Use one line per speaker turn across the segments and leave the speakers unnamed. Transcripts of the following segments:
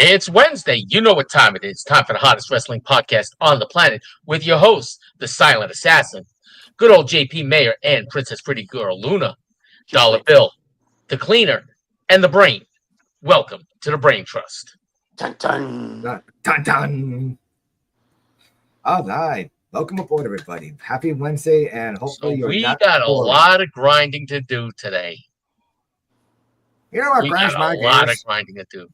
It's Wednesday. You know what time it is. Time for the hottest wrestling podcast on the planet with your host, the silent assassin, good old JP Mayer and Princess Pretty Girl Luna, Dollar Bill, the cleaner, and the brain. Welcome to the Brain Trust.
Dun dun.
Dun, dun, dun. All right. Welcome aboard, everybody. Happy Wednesday, and
So
hopefully you're
we
not
got a
bored.
lot of grinding to do today.
You know what
We
grinds
got
my
a lot of
gears?
grinding to do.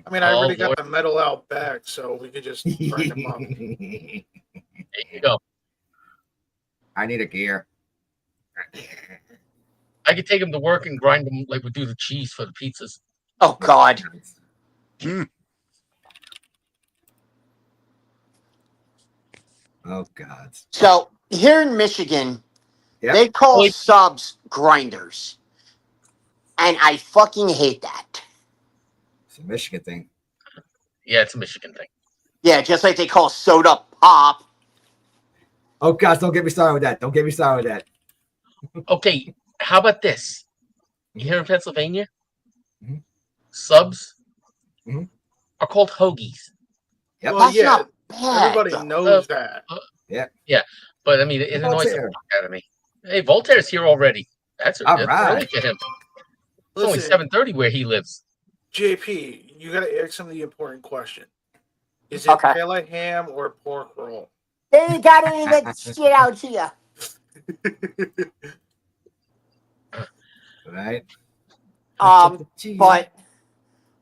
I mean, I
Oh,
already got
Lord.
the metal out back, so we could just grind them up.
There you go.
I need a gear.
I could take them to work and grind them like we do the cheese for the pizzas.
Oh God.
Oh God.
So here in Michigan,
Yep.
they call
Wait.
subs grinders, and I fucking hate that.
It's a Michigan thing.
Yeah, it's a Michigan thing.
Yeah, just like they call soda pop.
Oh gosh, don't get me started with that. Don't get me started with that.
Okay, how about this? Here in Pennsylvania,
Mhm.
subs
Mhm.
are called hoagies.
Yep.
Well,
That's
yeah,
not bad.
everybody
though.
knows that.
But I mean, it annoys the
Voltaire.
fuck out of me. Hey, Voltaire's here already. That's
All
early
right.
for him. It's only
Listen,
7:30 where he lives.
JP, you got to ask him the important question: Is it
Okay.
Pele ham or pork roll?
They ain't got any of that shit out here.
Right? Cheese.
But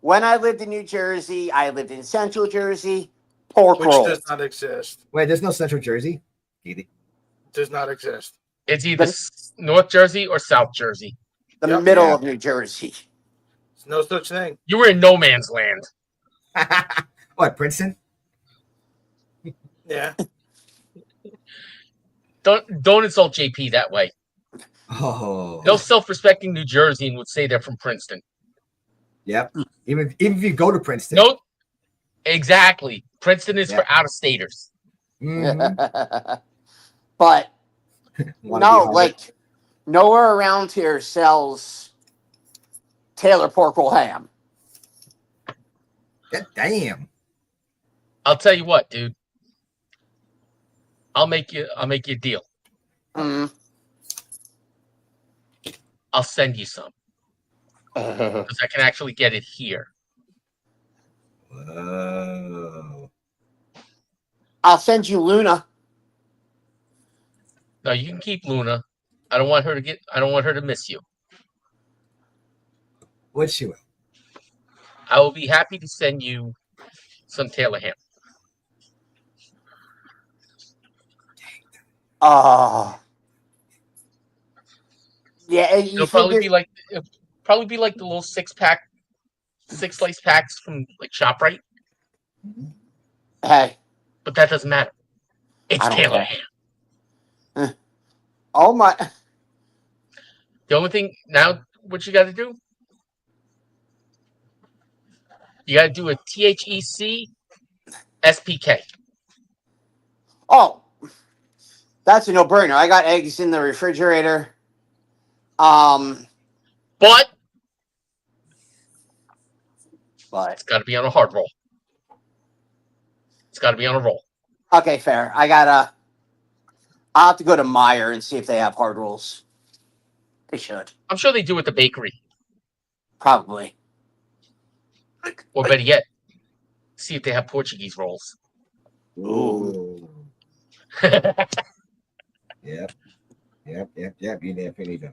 when I lived in New Jersey, I lived in Central Jersey. Pork
Which
rolls.
does not exist.
Wait, there's no Central Jersey? Either.
Does not exist.
It's either North Jersey or South Jersey.
The
Yep.
middle
Yeah.
of New Jersey.
There's no such thing.
You were in no man's land.
What, Princeton?
Yeah.
Don't insult JP that way.
Oh.
No self-respecting New Jerseyan would say they're from Princeton.
Yep. Even if you go to Princeton.
No, exactly. Princeton is
Yeah.
for out-of-staters.
Mhm.
But
Wanna
no,
be home.
like nowhere around here sells Taylor pork roll ham.
God damn.
I'll tell you what, dude. I'll make you a deal.
Mm.
I'll send you some because I can actually get it here.
Whoa.
I'll send you Luna.
No, you can keep Luna. I don't want her to miss you.
What's she?
I will be happy to send you some Taylor ham.
Oh. Yeah, you
It'll probably
figure,
be like the little 6-pack, 6 slice packs from like ShopRite,
hey,
but that doesn't matter. It's
I don't
Taylor
care.
ham.
oh my,
The only thing now, what you got to do? You got to do a THEC SPK.
oh, that's a no-brainer. I got eggs in the refrigerator.
But
But
it's got to be on a hard roll. It's got to be on a roll.
okay, fair. I'll have to go to Meyer and see if they have hard rolls. They should
I'm sure they do at the bakery.
probably.
Or better yet, see if they have Portuguese rolls.
Ooh. Yep. You definitely do.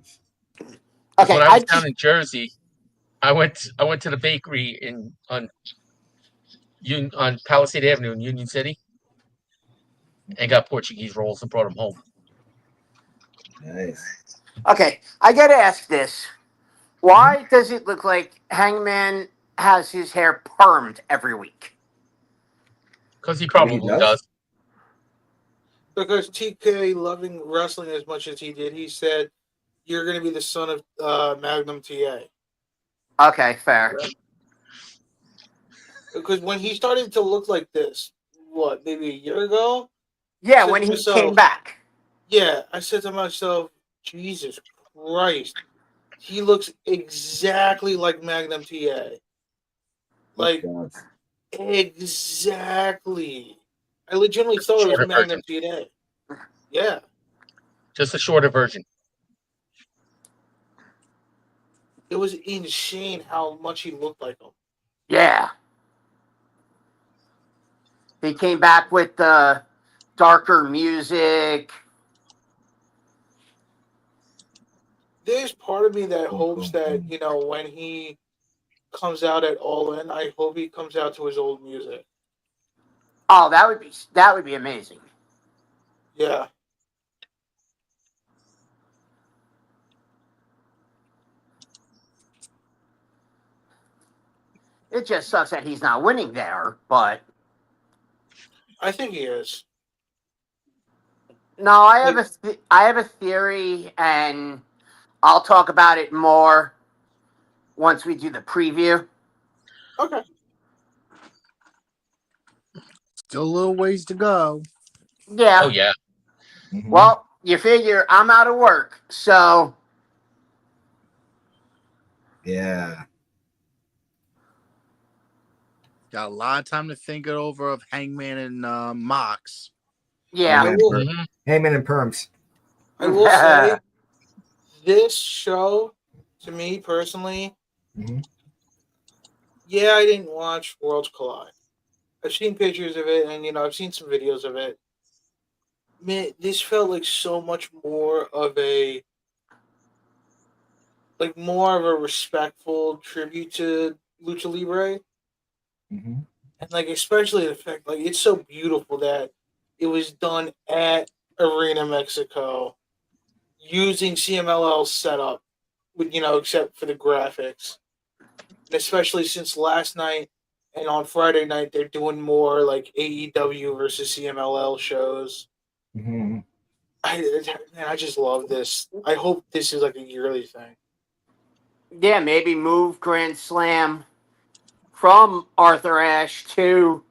Okay,
When I was down in Jersey, I went to the bakery on Palisade Avenue in Union City and got Portuguese rolls and brought them home.
Nice.
okay, I gotta ask this: why does it look like Hangman has his hair permed every week?
Because he probably
does?
does.
Because TK loving wrestling as much as he did, he said, "You're going to be the son of Magnum TA."
Okay, fair.
Because when he started to look like this, what, maybe a year ago?
Yeah,
So-
when he
so-
came back.
Yeah, I said to myself, Jesus Christ, he looks exactly like Magnum TA. Like,
God.
exactly. I legitimately thought it was
Shorter
Magnum
version.
TNA. Yeah.
Just a shorter version.
It was insane how much he looked like him.
Yeah. He came back with the darker music.
There's part of me that
Boom,
hopes
boom,
that,
boom.
you know, when he comes out at All In, I hope he comes out to his old music.
Oh, that would be amazing.
Yeah.
It just sucks that he's not winning there, but
I think he is.
no,
Like,
I have a theory, and I'll talk about it more once we do the preview.
okay.
Still a little ways to go.
Yeah.
Oh yeah.
Mhm.
Well, you figure I'm out of work, so
Yeah.
Got a lot of time to think it over of Hangman and Mox.
yeah.
I will
Mhm.
Heyman and Perms.
I will say this show, to me personally,
Mhm.
yeah, I didn't watch Worlds Collide. I've seen pictures of it, and you know, I've seen some videos of it. Man, this felt like so much more of a respectful tribute to Lucha Libre,
Mhm.
and like especially the fact like it's so beautiful that it was done at Arena Mexico using CMLL's setup, with except for the graphics, and especially since last night and on Friday night they're doing more like AEW versus CMLL shows.
Mhm.
I just love this. I hope this is like a yearly thing.
Yeah, maybe move Grand Slam from Arthur Ashe to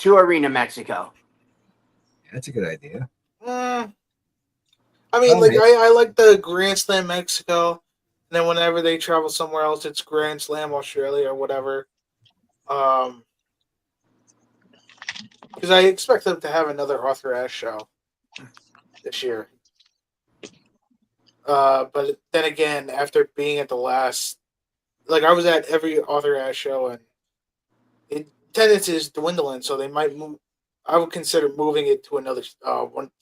Arena Mexico.
That's a good idea.
I mean,
Well,
like
maybe.
I like the Grand Slam Mexico, and then whenever they travel somewhere else, it's Grand Slam Australia or whatever. Because I expect them to have another Arthur Ashe show this year. But then again, after being at the last, like I was at every Arthur Ashe show, and attendance is dwindling, so they might move. I would consider moving it to another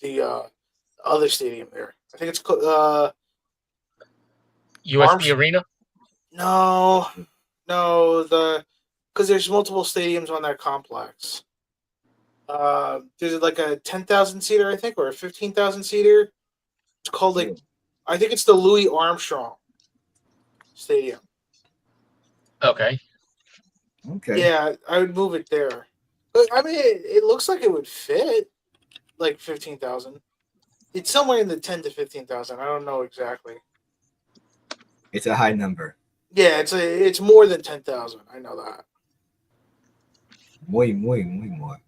the other stadium there. I think it's
USB
Arms.
Arena.
No, no, because there's multiple stadiums on that complex. There's like a 10,000 seater, I think, or a 15,000 seater. It's called like I think it's the Louis Armstrong Stadium.
Okay.
Okay.
Yeah, I would move it there. But I mean, it looks like it would fit like 15,000. It's somewhere in the 10 to 15,000. I don't know exactly.
It's a high number.
Yeah, it's more than 10,000. I know that.
Muy more.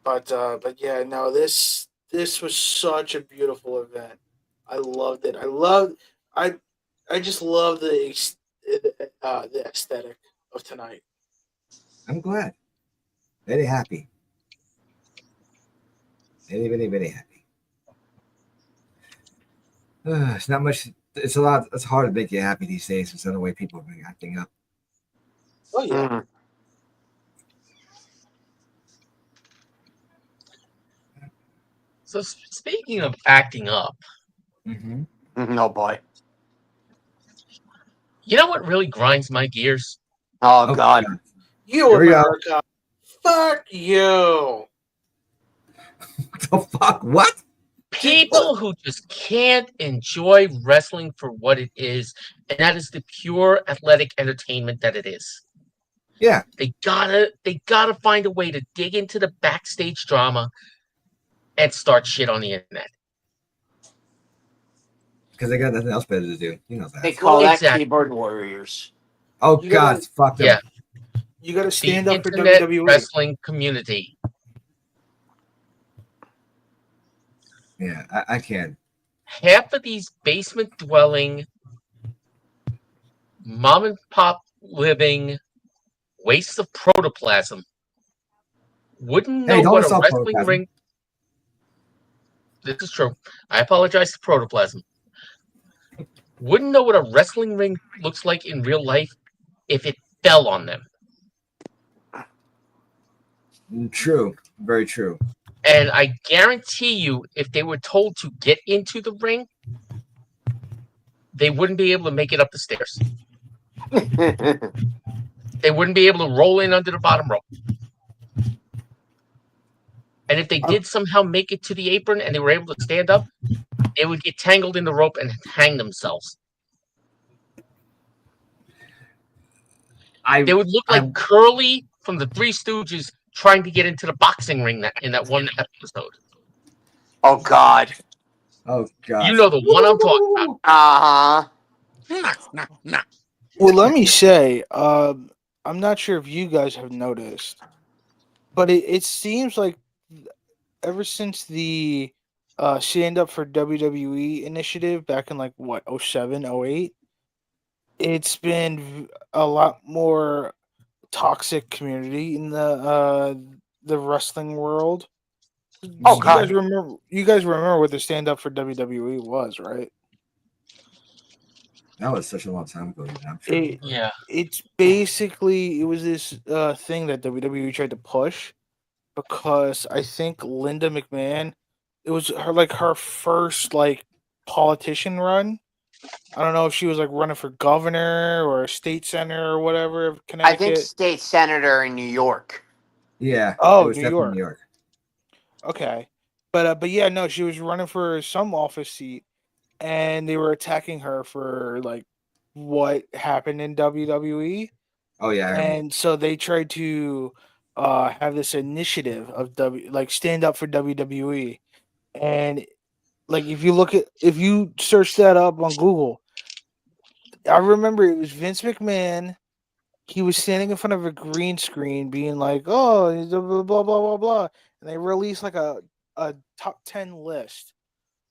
But yeah, no, this was such a beautiful event. I loved it. I I just love the aesthetic of tonight.
I'm glad. Very happy. Very, very, very happy. It's not much. It's a lot. It's hard to make you happy these days with the way people have been acting up.
Oh yeah.
Mm.
So speaking of acting up,
Mm-hmm.
Oh boy.
you know what really grinds my gears?
Oh
Oh
God.
God.
You
Here we go.
America. Fuck you.
What the fuck? What?
People who just can't enjoy wrestling for what it is, and that is the pure athletic entertainment that it is.
Yeah.
They gotta find a way to dig into the backstage drama and start shit on the internet.
Because they got nothing else better to do. You know
They
that.
call that
Exactly.
keyboard warriors.
Oh
You
God.
gotta
Fuck them.
Yeah,
you gotta
the
stand up for
internet
WWE.
wrestling community.
Yeah. I can't.
Half of these basement dwelling mom and pop living wastes of protoplasm wouldn't know
Hey, don't
what a
insult
wrestling
protoplasm.
ring. This is true. I apologize to protoplasm. Wouldn't know what a wrestling ring looks like in real life if it fell on them.
True. Very true.
And I guarantee you, if they were told to get into the ring, they wouldn't be able to make it up the stairs. They wouldn't be able to roll in under the bottom rope. And if they did somehow make it to the apron and they were able to stand up, they would get tangled in the rope and hang themselves. They would look like Curly from the Three Stooges trying to get into the boxing ring in that one episode.
Oh God.
Oh God.
You know the one I'm talking about.
Nah.
Well, let me say, I'm not sure if you guys have noticed, but it seems like ever since the Stand Up for WWE initiative back in 07, 08, it's been a lot more toxic community in the wrestling world.
Oh God.
You guys remember what the Stand Up for WWE was, right?
That was such a long time ago. I'm sure.
Yeah.
It's basically it was this thing that WWE tried to push because I think Linda McMahon, it was her first politician run. I don't know if she was running for governor or state senator or whatever of
I
Connecticut.
think state senator in New York.
Yeah.
Oh,
it was
New
definitely
York.
New York.
Okay, but yeah, no, she was running for some office seat, and they were attacking her for what happened in WWE.
Oh yeah. I remember.
And so they tried to have this initiative of stand up for WWE, and if you search that up on Google, I remember it was Vince McMahon. He was standing in front of a green screen, being like, "Oh, blah blah blah blah blah," and they released a top 10 list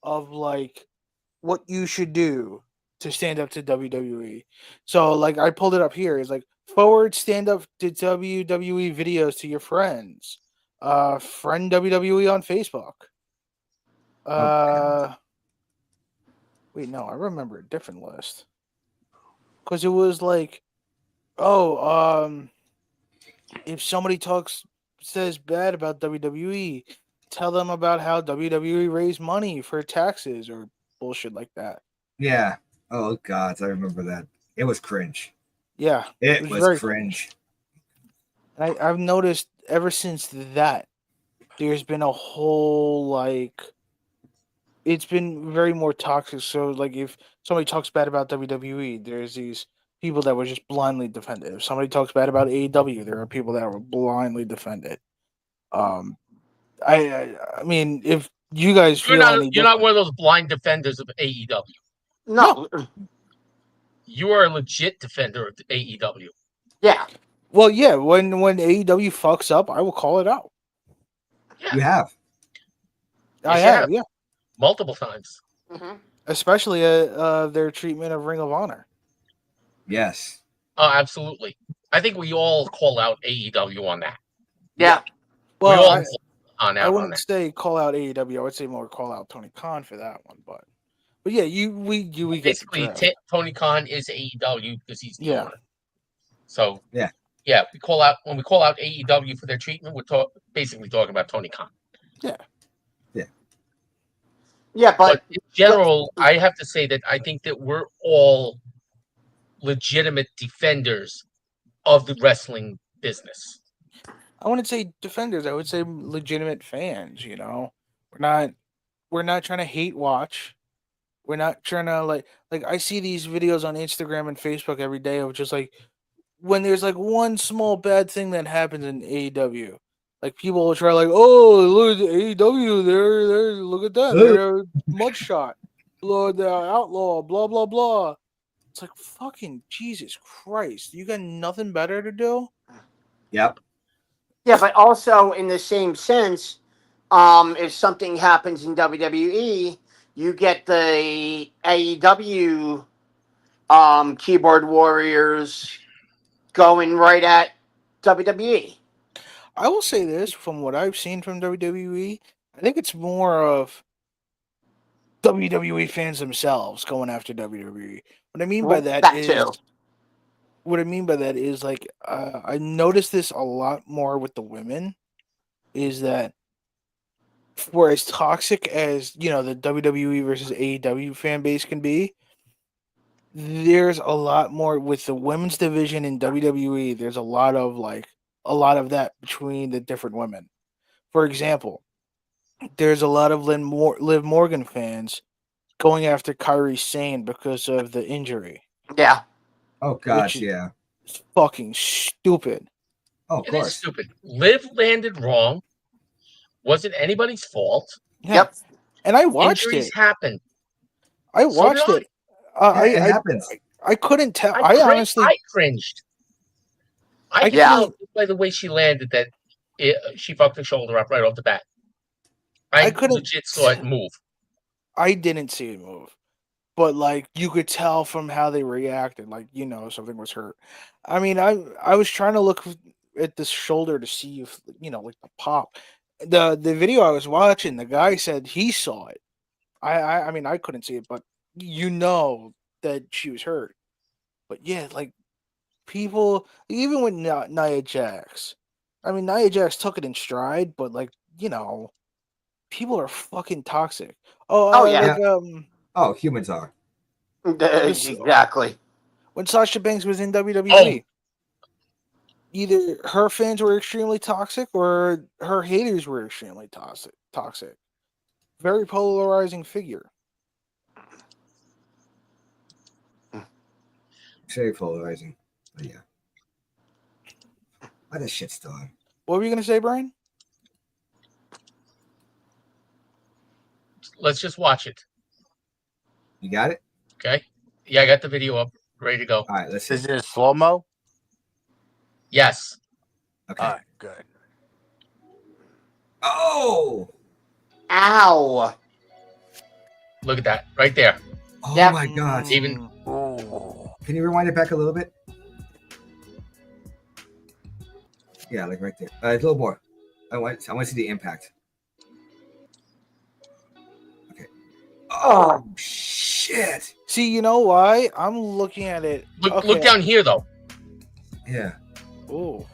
of what you should do to stand up to WWE. So I pulled it up here. It's forward stand up to WWE videos to your friends. Friend WWE on Facebook. Wait, no, I remember a different list. Because it was if somebody says bad about WWE, tell them about how WWE raised money for taxes or bullshit like that.
Yeah. Oh God, I remember that. It was cringe.
Yeah,
It was
very
cringe.
I've noticed ever since that, there's been a whole it's been very more toxic. So if somebody talks bad about WWE, there's these people that were just blindly defend it. If somebody talks bad about AEW, there are people that will blindly defend it. I mean, if you guys feel
You're not one of those blind defenders of AEW.
No.
You are a legit defender of AEW.
Yeah.
Well, yeah. When AEW fucks up, I will call it out.
You have.
I have, yeah.
Multiple times.
Mm-hmm.
Especially their treatment of Ring of Honor.
Yes.
Oh, absolutely. I think we all call out AEW on that.
Yeah.
Well,
I
wouldn't say call out AEW. I would say more call out Tony Khan for that one. But yeah, we
basically Tony Khan is AEW because he's the owner. So
yeah,
we call out when we call out AEW for their treatment. We're basically talking about Tony Khan.
Yeah, but
in general, I have to say that I think that we're all legitimate defenders of the wrestling business.
I wouldn't say defenders. I would say legitimate fans. You know, we're not trying to hate watch. We're not trying to like I see these videos on Instagram and Facebook every day of just when there's one small bad thing that happens in AEW. People will try oh, look at AEW, they're look at that, they're a mugshot, Lord, the outlaw, blah blah blah. It's fucking Jesus Christ, you got nothing better to do?
Yep.
Yeah, but also in the same sense, if something happens in WWE, you get the AEW keyboard warriors going right at WWE.
I will say this from what I've seen from WWE, I think it's more of WWE fans themselves going after WWE. What I mean by that
That
is
too.
what I mean by that is like I noticed this a lot more with the women is that for as toxic as the WWE versus AEW fan base can be, there's a lot more with the women's division in WWE. There's a lot of that between the different women. For example, there's a lot of Liv Morgan fans going after Kyrie Sane because of the injury.
Yeah.
Oh God,
Which is-
yeah.
It's fucking stupid.
Oh, of
It is
course.
stupid. Liv landed wrong. Wasn't anybody's fault.
Yeah.
Yep.
And I watched
Injuries
it.
happen.
I
So
watched
did
it.
Yeah, it happens.
I couldn't tell.
I
Honestly,
cringed. I could
Yeah.
tell by the way she landed that she fucked her shoulder up right off the bat. I
couldn't-
legit saw it move.
I didn't see it move, but like you could tell from how they reacted, like something was hurt. I mean, I was trying to look at the shoulder to see if like the pop. The video I was watching, the guy said he saw it. I mean I couldn't see it, but that she was hurt. But yeah, like people, even with Nia Jax. I mean, Nia Jax took it in stride, but like people are fucking toxic.
Oh, yeah.
Like,
Oh, humans are.
Exactly.
when Sasha Banks was in WWE, either her fans were extremely toxic or her haters were extremely toxic. Very polarizing figure.
Very polarizing. But yeah. Why this shit still on?
What were you gonna say, Brian?
Let's just watch it.
You got it?
Okay. Yeah, I got the video up, ready to go.
All right, let's see.
Is it slow mo?
Yes.
Okay.
All right, good.
Oh!
Ow.
Look at that right there.
Oh
Yep.
my God.
Even-
Ooh.
Can you rewind it back a little bit? Yeah, like right there. A little more. I want to see the impact. Okay. Oh shit!
See, you know why? I'm looking at it.
Look down here though.
Yeah.
Oh.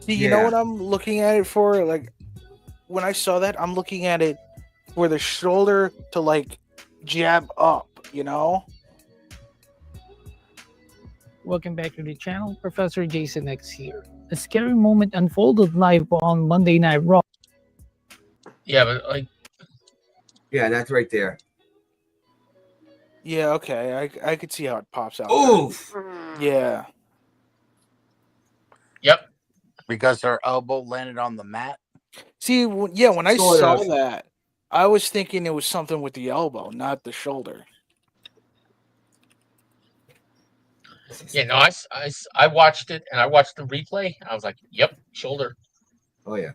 See, you know
Yeah.
what I'm looking at it for? Like, when I saw that, I'm looking at it for the shoulder to like jab up.
Welcome back to the channel. Professor Jason X here. A scary moment unfolded live on Monday Night Raw.
Yeah, but like
Yeah, that's right there.
Yeah. Okay. I could see how it pops out.
Oof!
Yeah.
yep.
Because her elbow landed on the mat.
See, when I
Sort
saw
of.
that, I was thinking it was something with the elbow, not the shoulder.
Yeah, no, I watched it and I watched the replay. I was like, yep, shoulder.
Oh yeah.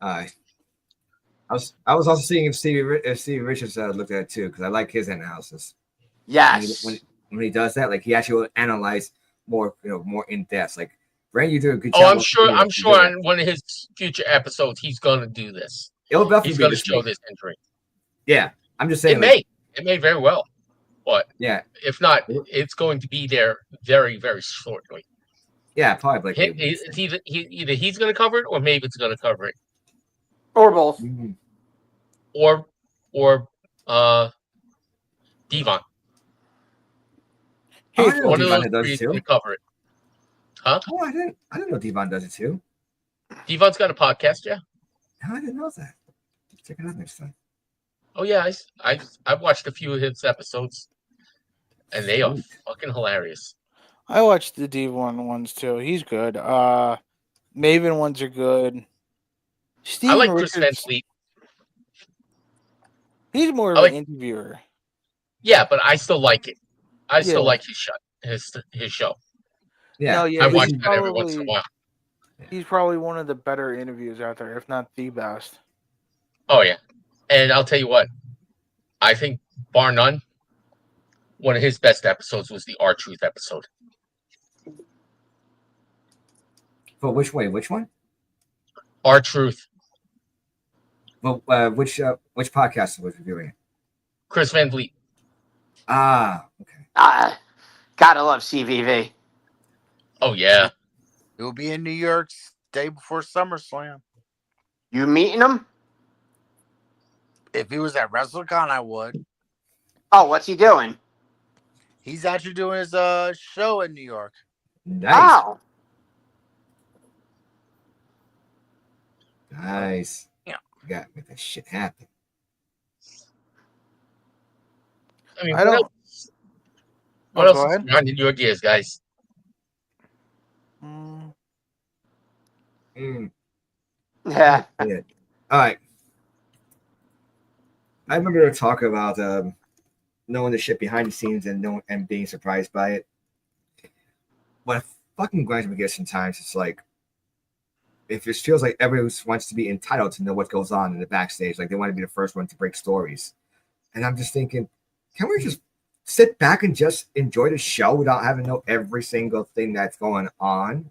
I was also seeing if Stevie Richards looked at it too, because I like his analysis.
Yes.
When he does that, like he actually will analyze more, more in depth. Like Brand, you do a good
Oh,
job.
I'm
of
sure.
doing
I'm
it.
sure on one of his future episodes, he's gonna do this.
It'll definitely
He's
be
gonna
this
show
week.
this injury.
Yeah, I'm just saying.
It may very well, but
Yeah,
if not, it's going to be there very, very shortly.
yeah, probably like.
It's either he's going to cover it, or maybe it's going to cover it,
Or both.
Mhm.
or Devon.
Oh, I know
One of
Devon
those
does
three
it
is
too.
going to cover it. Huh?
Oh, I didn't know Devon does it too.
Devon's got a podcast, yeah.
No, I didn't know that. Check it out next time.
Oh yeah, I've watched a few of his episodes, and they are
Sweet.
fucking hilarious.
I watched the D1 ones too. He's good. Maven ones are good.
I
Steven
like Chris Van
Richards,
Fleet.
he's more of
I like-
an interviewer.
Yeah, but I still like it. I still
Yeah.
like his show.
Yeah,
No, yeah,
I
he's
watch that every once in a
probably-
while.
He's probably one of the better interviews out there, if not the best.
Oh yeah, and I'll tell you what, I think bar none, one of his best episodes was the R-Truth episode.
But which way? Which one?
R-Truth,
Well, which podcast was reviewing it?
Chris Van Vliet.
Ah, okay.
Gotta love CVV.
Oh yeah,
He'll be in New York day before SummerSlam.
You meeting him?
If he was at WrestleCon, I would.
Oh, what's he doing?
He's actually doing his show in New York.
Nice.
Oh,
Nice.
Yeah.
You gotta make that shit happen.
I mean,
I don't-
what
Oh,
else
go
is
ahead.
grinding your gears, guys?
Mm,
Mm,
yeah.
yeah. All right. I remember talk about knowing the shit behind the scenes and being surprised by it. What fucking grinds my gears sometimes, it's like it just feels like everyone wants to be entitled to know what goes on in the backstage. Like they want to be the first one to break stories. And I'm just thinking, can we just sit back and just enjoy the show without having to know every single thing that's going on?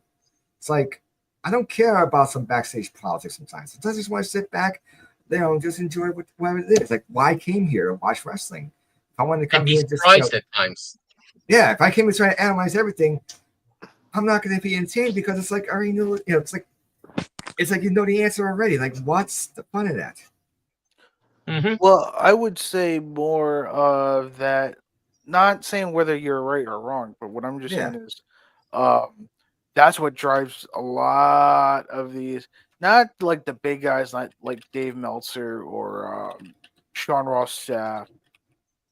It's like, I don't care about some backstage politics sometimes. I just want to sit back, just enjoy whatever it is. Like, why I came here to watch wrestling? If I wanted to come
And be
here and just,
surprised at times.
yeah, if I came and try to analyze everything, I'm not going to be insane because it's like I already know. It's like you know the answer already. Like, what's the fun of that?
Mm-hmm.
Well, I would say more of that. Not saying whether you're right or wrong, but what I'm just
Yeah.
saying is, that's what drives a lot of these. Not like the big guys, not like Dave Meltzer or Sean Ross Sapp,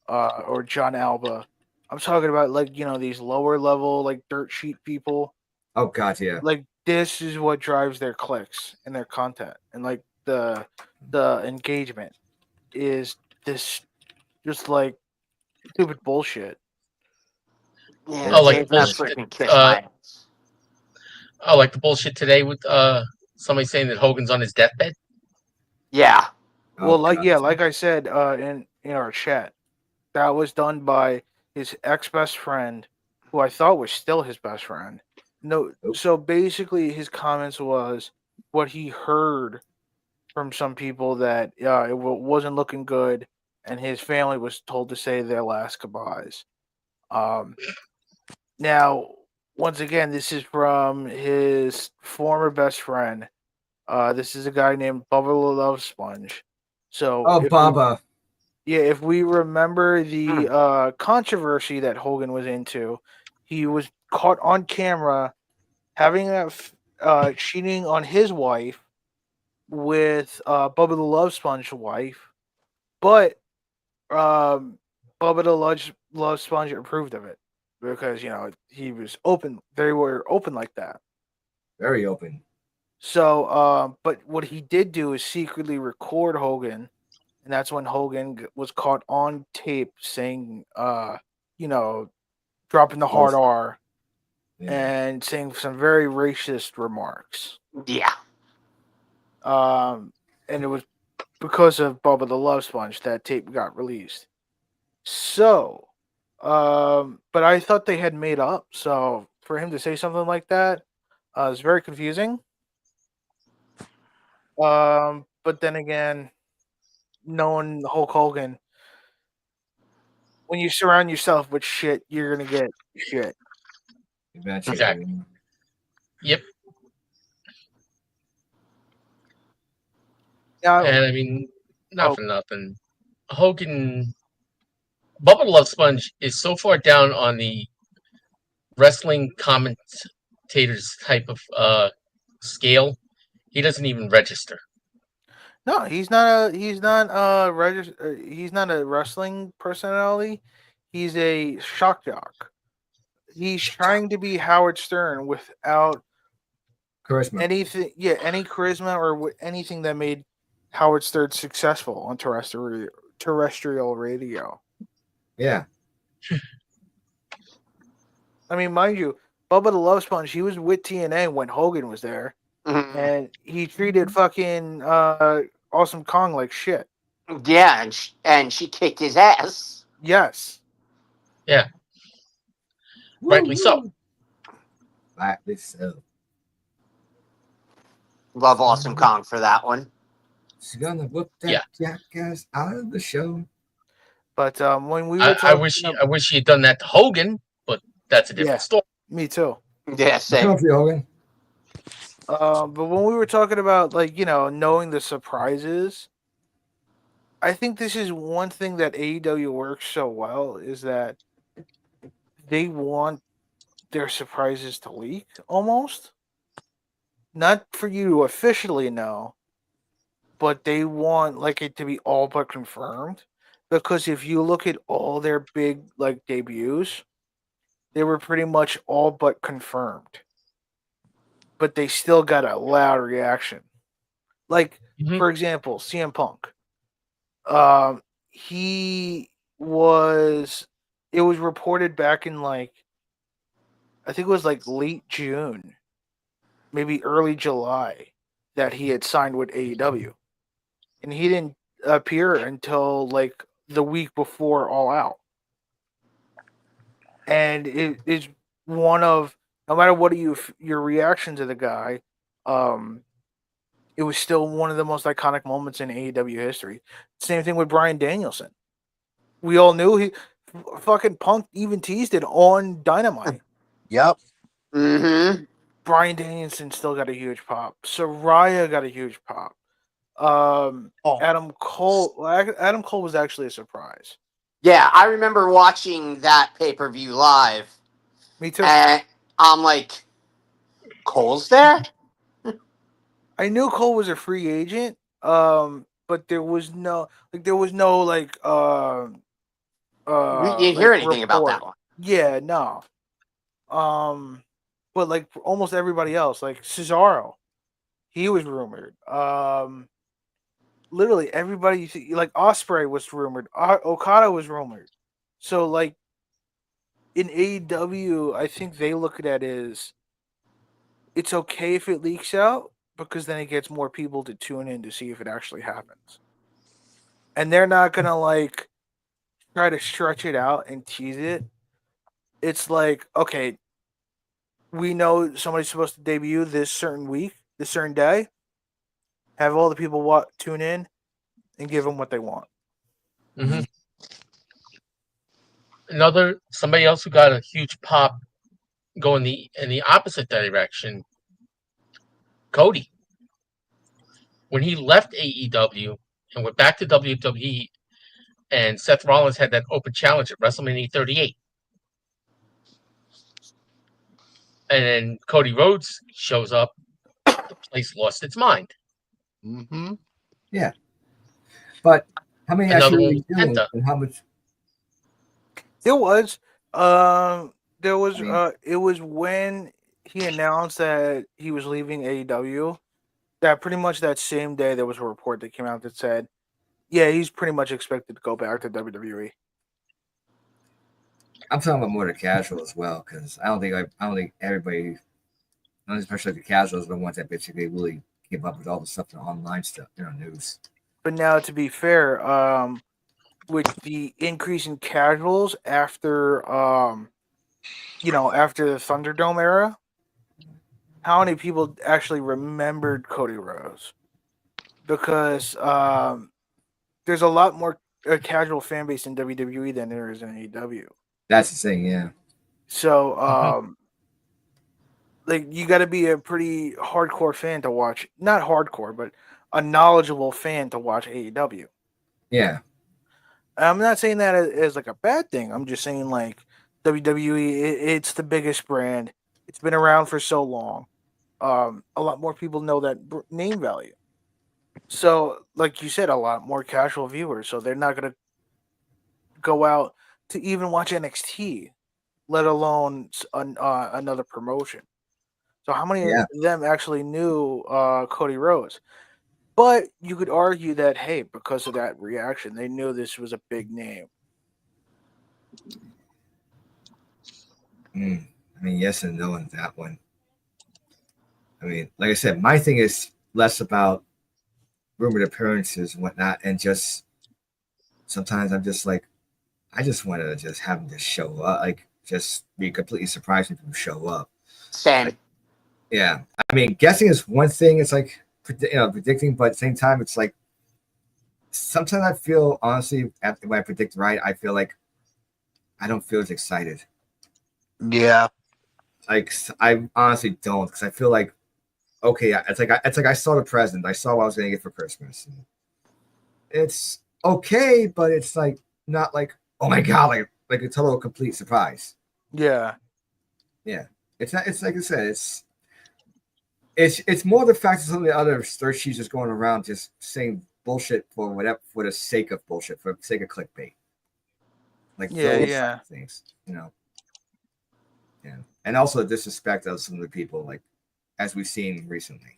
or John Alba. I'm talking about these lower level like dirt sheet people.
Oh God, yeah.
Like this is what drives their clicks and their content, and like the engagement is this just like stupid bullshit.
Yeah,
Oh, like
Dave
bullshit,
Meltzer can kiss my ass.
Oh, like the bullshit today with somebody saying that Hogan's on his deathbed.
Yeah.
Oh,
Well,
God.
like I said in our chat, that was done by his ex best friend, who I thought was still his best friend. No,
Nope.
so basically his comments was what he heard from some people that it wasn't looking good, and his family was told to say their last goodbyes. Now, once again, this is from his former best friend. This is a guy named Bubba the Love Sponge. So,
Oh,
if we-
Baba.
yeah, if we remember the controversy that Hogan was into, he was caught on camera having cheating on his wife with Bubba the Love Sponge's wife, but Bubba the Love Sponge approved of it because he was open. They were open like that.
Very open.
So, but what he did do is secretly record Hogan, and that's when Hogan was caught on tape saying, dropping the hard R
Yeah.
and saying some very racist remarks.
Yeah.
And it was because of Bubba the Love Sponge that tape got released. So, but I thought they had made up. So for him to say something like that is very confusing. But then again, knowing Hulk Hogan, when you surround yourself with shit, you're gonna get shit.
Eventually.
Exactly. Yep.
Now,
And I mean, not
Oh.
for nothing, Hogan, Bubba the Love Sponge is so far down on the wrestling commentators type of scale, he doesn't even register.
no, he's not a wrestling personality. He's a shock jock. He's trying to be Howard Stern without
Charisma.
any charisma or anything that made Howard Stern successful on terrestrial radio.
Yeah.
I mean, mind you, Bubba the Love Sponge, he was with TNA when Hogan was there,
Mhm.
and he treated fucking Awesome Kong like shit.
Yeah, and she kicked his ass.
Yes.
Rightly so.
Rightly so.
Love Awesome Kong for that one.
She's gonna whip that jackass out of the show.
But when we were
I
talking,
wish he had done that to Hogan, but that's a different
Yeah.
story.
me too.
Yeah, same.
Country Hogan.
But when we were talking about knowing the surprises, I think this is one thing that AEW works so well is that they want their surprises to leak almost. Not for you to officially know, but they want it to be all but confirmed. Because if you look at all their big debuts, they were pretty much all but confirmed. But they still got a loud reaction.
Mhm.
For example, CM Punk. He was. It was reported back in I think it was late June, maybe early July, that he had signed with AEW, and he didn't appear until the week before All Out. And it is one of, no matter what your reaction to the guy, it was still one of the most iconic moments in AEW history. Same thing with Bryan Danielson. We all knew he fucking Punk even teased it on Dynamite.
Yep.
Mm-hmm.
Bryan Danielson still got a huge pop. Soraya got a huge pop. Adam Cole. Adam Cole was actually a surprise.
Yeah, I remember watching that pay-per-view live,
Me too.
and I'm like, Cole's there?
I knew Cole was a free agent. But there was no
We didn't hear anything about that one.
Yeah, no. But almost everybody else, Cesaro, he was rumored. Literally everybody you see, Ospreay was rumored. Okada was rumored. So in AEW, I think they look at it as it's okay if it leaks out because then it gets more people to tune in to see if it actually happens. And they're not gonna try to stretch it out and tease it. It's okay, we know somebody's supposed to debut this certain week, this certain day. Have all the people tune in and give them what they want.
Mm-hmm. Somebody else who got a huge pop going in the opposite direction, Cody. When he left AEW and went back to WWE, and Seth Rollins had that open challenge at WrestleMania 38. And then Cody Rhodes shows up, the place lost its mind.
Mm-hmm.
Yeah. But how many
Another
actually
one
were
was
doing
Penta.
and how much?
There was.
I mean-
It was when he announced that he was leaving AEW. That pretty much that same day there was a report that came out that said, yeah, he's pretty much expected to go back to WWE.
I'm talking about more the casual as well, because I don't think everybody, especially the casuals, are the ones that basically really keep up with all the stuff, the online stuff, news.
But now, to be fair, with the increase in casuals after after the Thunderdome era, how many people actually remembered Cody Rhodes? Because there's a lot more casual fan base in WWE than there is in AEW.
That's the thing, yeah.
So you got to be a pretty hardcore fan to watch. Not hardcore, but a knowledgeable fan to watch AEW.
Yeah.
I'm not saying that as a bad thing. I'm just saying WWE, it's the biggest brand. It's been around for so long. A lot more people know that name value. So, like you said, a lot more casual viewers. So they're not going to go out to even watch NXT, let alone another promotion. So how many of them actually knew Cody Rhodes? But you could argue that, hey, because of that reaction, they knew this was a big name.
I mean, yes and no on that one. I mean, like I said, my thing is less about rumored appearances and whatnot, and just sometimes I'm just like, I just want to just have them just show up, like just be completely surprised when people show up.
Same.
Yeah, I mean, guessing is one thing. It's like predicting, but at the same time, it's like sometimes I feel honestly after when I predict right, I feel like I don't feel as excited.
Yeah.
Like I honestly don't, because I feel like okay, it's like I saw the present. I saw what I was gonna get for Christmas. And it's okay, but it's like not like oh my god, like a total complete surprise.
Yeah.
It's not. It's like I said. It's more the fact that some of the other dirt sheets just going around just saying bullshit for whatever for the sake of bullshit, for the sake of clickbait. Like
Yeah,
those
yeah.
type of things, you know. Yeah, and also the disrespect of some of the people, like as we've seen recently.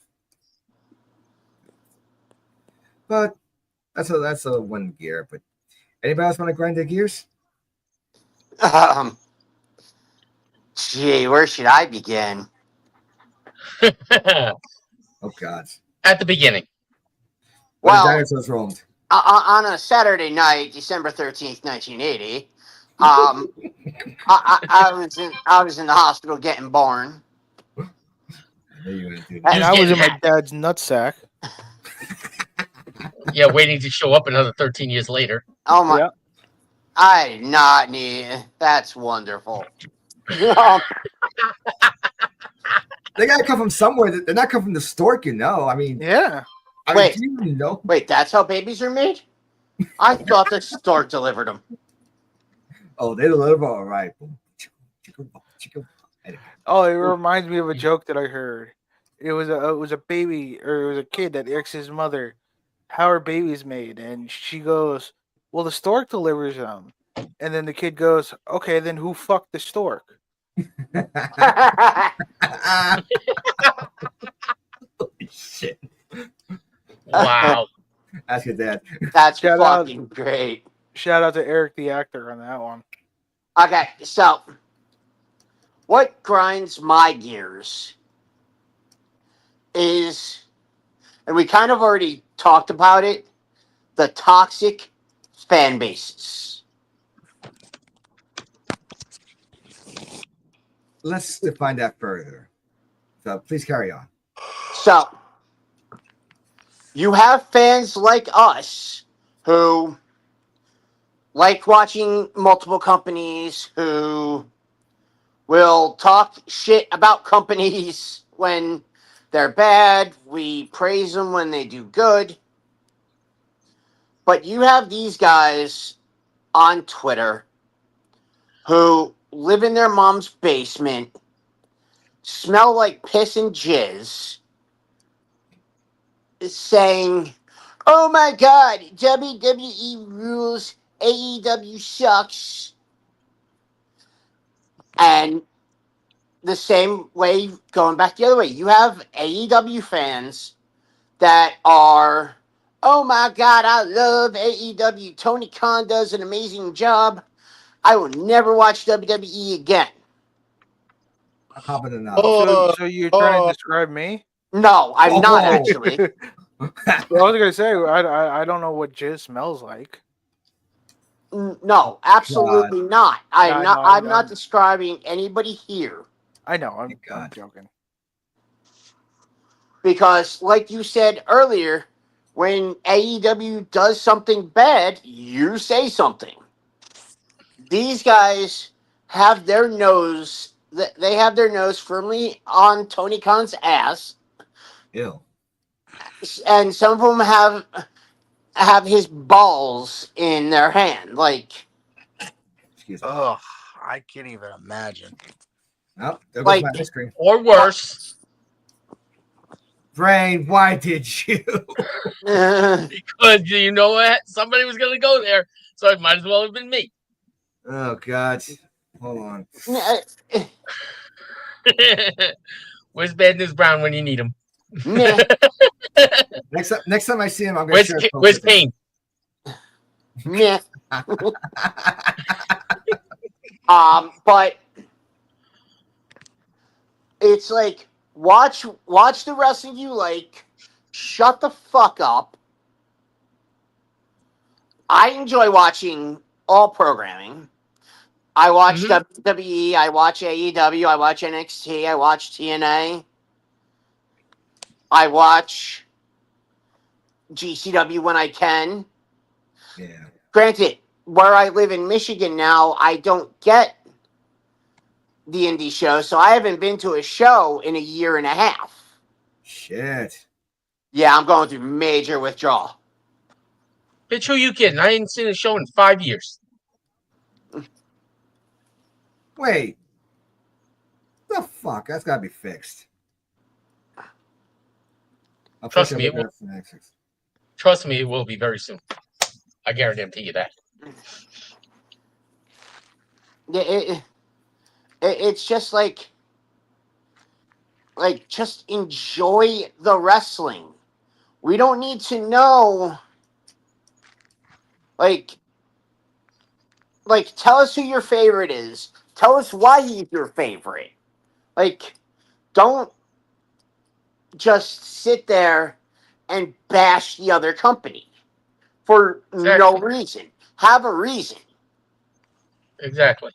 But that's a one gear. But anybody else want to grind their gears?
Gee, where should I begin?
Oh God,
At the beginning.
when the
Well,
dinosaurs roamed.
on a Saturday night, December 13th, 1980, I was in the hospital getting born.
I knew you were gonna do
He
And
was
that.
I was in
getting
my dad's nutsack.
Yeah, waiting to show up another 13 years later.
Oh my!
Yep.
I did not need. That's wonderful. Um,
They gotta come from somewhere. They're not coming from the stork, you know. I mean,
Yeah.
Wait.
do you even know?
Wait, that's how babies are made? I thought the stork delivered them.
Oh, they deliver all right.
Oh, it reminds me of a joke that I heard. It was a baby, or it was a kid that asked his mother, "How are babies made?" And she goes, "Well, the stork delivers them." And then the kid goes, "Okay, then who fucked the stork?"
Holy shit!
Wow.
Ask your dad.
That's
Shout out.
fucking great.
Shout out to Eric the actor on that one.
Okay, so what grinds my gears is, and we kind of already talked about it, the toxic fan bases.
Let's define that further. So please carry on.
So you have fans like us who like watching multiple companies, who will talk shit about companies when they're bad. We praise them when they do good. But you have these guys on Twitter who live in their mom's basement, smell like piss and jizz, saying, "Oh my god, WWE rules, AEW sucks." And the same way, going back the other way, you have AEW fans that are, "Oh my god, I love AEW. Tony Khan does an amazing job. I will never watch WWE again."
I'm hopping in now.
So you're trying to describe me?
No, I'm not
Whoa.
actually.
Well, I was gonna say I don't know what jizz smells like.
No, absolutely not.
Yeah, I know,
I'm not
I'm-
describing anybody here.
I know. I'm
God.
joking.
Because, like you said earlier, when AEW does something bad, you say something. These guys have their nose. They have their nose firmly on Tony Khan's ass,
Ew.
and some of them have his balls in their hand. Like,
Excuse me.
Ugh, I can't even imagine.
Oh, there goes
like-
my ice cream.
Or worse,
Brain, why did you?
because you know what? Somebody was going to go there, so it might as well have been me.
Oh God. Hold on.
Where's Bad News Brown when you need him?
meh.
Next time I see him, I'm gonna share.
Where's Payne?
Meh. But it's like watch the wrestling you like, shut the fuck up, I enjoy watching all programming. I watch
Mhm.
WWE, I watch AEW, I watch NXT, I watch TNA, I watch GCW when I can.
Yeah.
Granted, where I live in Michigan now, I don't get the indie show, so I haven't been to a show in a year and a half.
Shit.
Yeah, I'm going through major withdrawal.
Bitch, who you kidding? I ain't seen a show in 5 years.
Wait. The fuck? That's gotta be fixed. I'll
Trust
push
me,
it
it will.
up for next.
Trust me, it will be very soon. I guarantee you that.
It's just like just enjoy the wrestling. We don't need to know like tell us who your favorite is. Tell us why he's your favorite. Like don't just sit there and bash the other company for no
Exactly.
reason. Have a reason.
Exactly.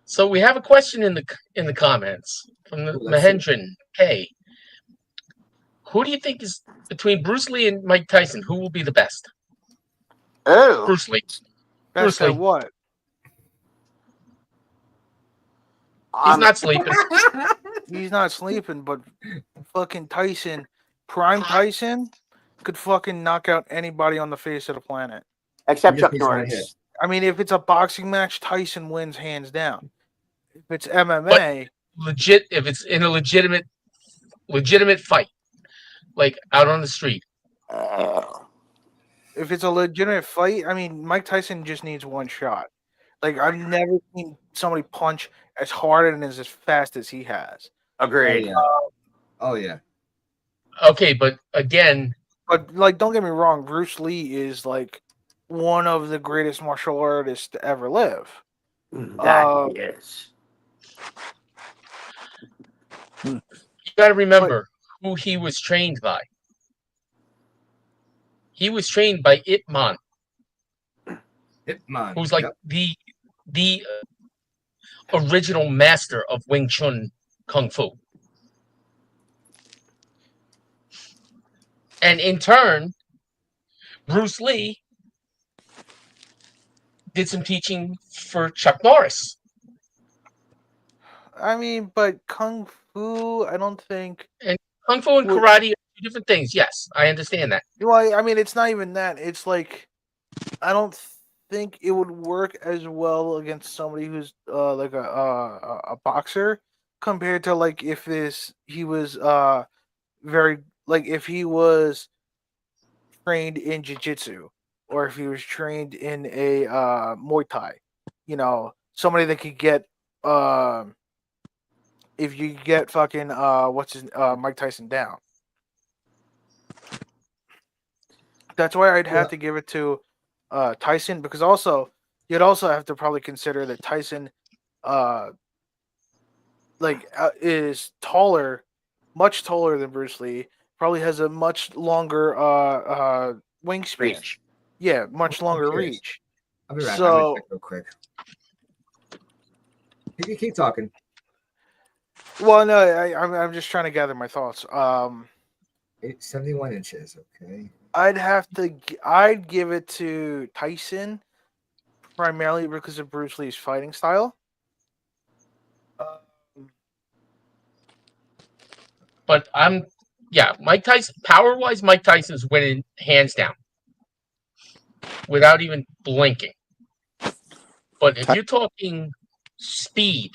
So we have a question in the comments from the
Ooh, let's see.
Mahendran K. Who do you think is between Bruce Lee and Mike Tyson? Who will be the best?
Oh,
Bruce Lee.
Best
Bruce
at
Lee.
what?
He's not sleeping.
He's not sleeping, but fucking Tyson, Prime Tyson, could fucking knock out anybody on the face of the planet.
except
He just
Chuck
needs one hit.
Norris.
I mean, if it's a boxing match, Tyson wins hands down. If it's MMA,
Legit. If it's in a legitimate fight, like out on the street.
if it's a legitimate fight, I mean, Mike Tyson just needs one shot. Like I've never seen somebody punch as hard and as fast as he has.
Oh
Agreed.
yeah. Oh yeah.
Okay, but again,
But like, don't get me wrong, Bruce Lee is like one of the greatest martial artists to ever live.
That he is.
you got to remember who he was trained by. He was trained by Ip Man,
Hitman.
who's like
Yep.
the original master of Wing Chun Kung Fu. And in turn, Bruce Lee did some teaching for Chuck Norris.
I mean, but Kung Fu, I don't think.
Kung Fu and
Well-
karate are two different things. Yes, I understand that.
Well, I mean, it's not even that. It's like I don't think it would work as well against somebody who's like a boxer compared to like if he was very like if he was trained in jiu-jitsu or if he was trained in a Muay Thai. You know, somebody that could get if you get fucking Mike Tyson down. That's why I'd have to give it to Tyson because also you'd also have to probably consider that Tyson is taller, much taller than Bruce Lee, probably has a much longer wingspan.
Reach.
Yeah, much longer
cares?
reach.
I'll be right.
So-
I'm gonna check real quick. You keep talking.
Well, no, I'm just trying to gather my thoughts.
71 inches. Okay.
I'd give it to Tyson primarily because of Bruce Lee's fighting style.
But Mike Tyson, power wise, Mike Tyson's winning hands down without even blinking. But if you're talking speed,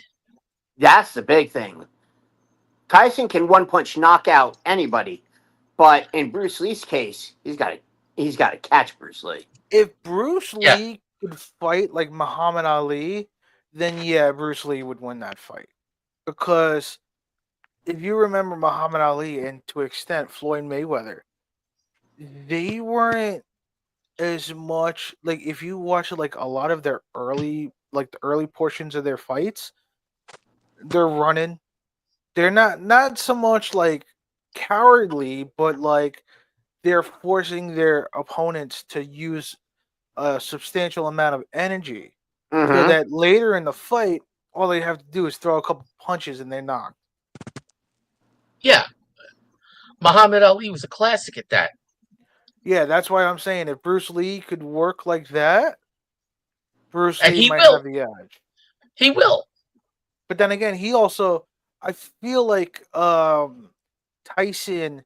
That's the big thing. Tyson can one punch knock out anybody, but in Bruce Lee's case, he's got to catch Bruce Lee.
If Bruce
Yeah.
Lee could fight like Muhammad Ali, then yeah, Bruce Lee would win that fight. Because if you remember Muhammad Ali and to an extent Floyd Mayweather, they weren't as much like if you watch like a lot of their early like the early portions of their fights, they're running. They're not so much like cowardly, but like they're forcing their opponents to use a substantial amount of energy, so
Mhm.
that later in the fight, all they have to do is throw a couple punches and they're knocked.
Yeah, Muhammad Ali was a classic at that.
Yeah, that's why I'm saying if Bruce Lee could work like that, Bruce
And
Lee
he
might
will.
have the edge.
He will.
But then again, he also, I feel like Tyson,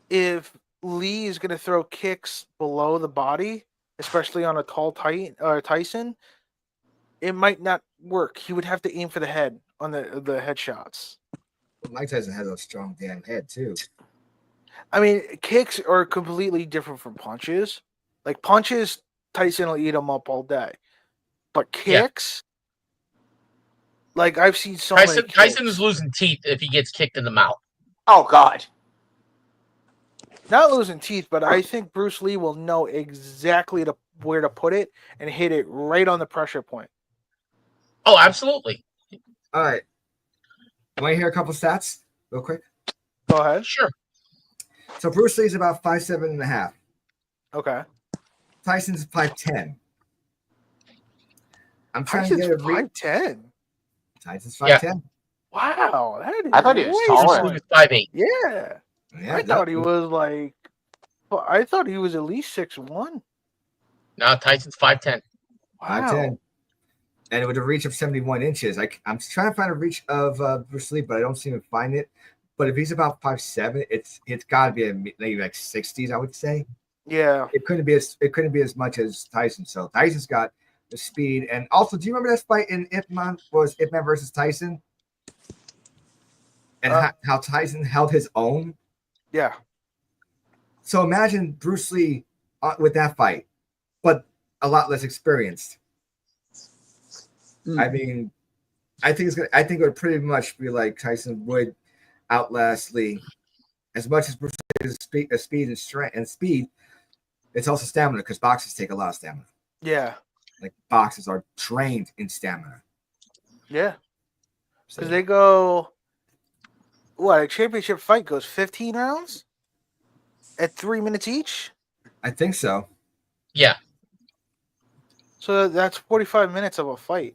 if Lee is going to throw kicks below the body, especially on a tall Tyson, it might not work. He would have to aim for the head on the headshots.
Mike Tyson has a strong damn head too.
I mean, kicks are completely different from punches. Like punches, Tyson will eat them up all day. But
Yeah.
kicks, like I've seen so many kicks.
Tyson is losing teeth if he gets kicked in the mouth.
Oh God.
Not losing teeth, but I think Bruce Lee will know exactly where to put it and hit it right on the pressure point.
Oh, absolutely.
All right. Want to hear a couple stats real quick?
Go ahead.
Sure.
So Bruce Lee's about 5'7.5".
Okay.
Tyson's 5'10". I'm trying
Tyson's
to get a
5'10".
Tyson's
Yeah.
5'10".
Wow, that is
I thought he was
way
taller.
Bruce
more-
Lee was 5'8".
Yeah,
Yeah,
I thought he was like. I thought he was at least 6'1".
Now Tyson's 5'10".
Wow.
5'10". And with a reach of 71 inches. I'm trying to find a reach of Bruce Lee, but I don't seem to find it. But if he's about 5'7", it's got to be maybe like 60s, I would say.
Yeah.
It couldn't be as much as Tyson. So Tyson's got the speed. And also, do you remember that fight in Ip Man? Was Ip Man versus Tyson? And how Tyson held his own?
Yeah.
So imagine Bruce Lee with that fight, but a lot less experienced. I mean, I think it would pretty much be like Tyson would outlast Lee. As much as Bruce Lee's speed and strength and speed, it's also stamina because boxers take a lot of stamina.
Yeah.
Like boxers are trained in stamina.
Yeah.
So,
Because they go. What, a championship fight goes 15 rounds at 3 minutes each?
I think so.
Yeah.
So that's 45 minutes of a fight.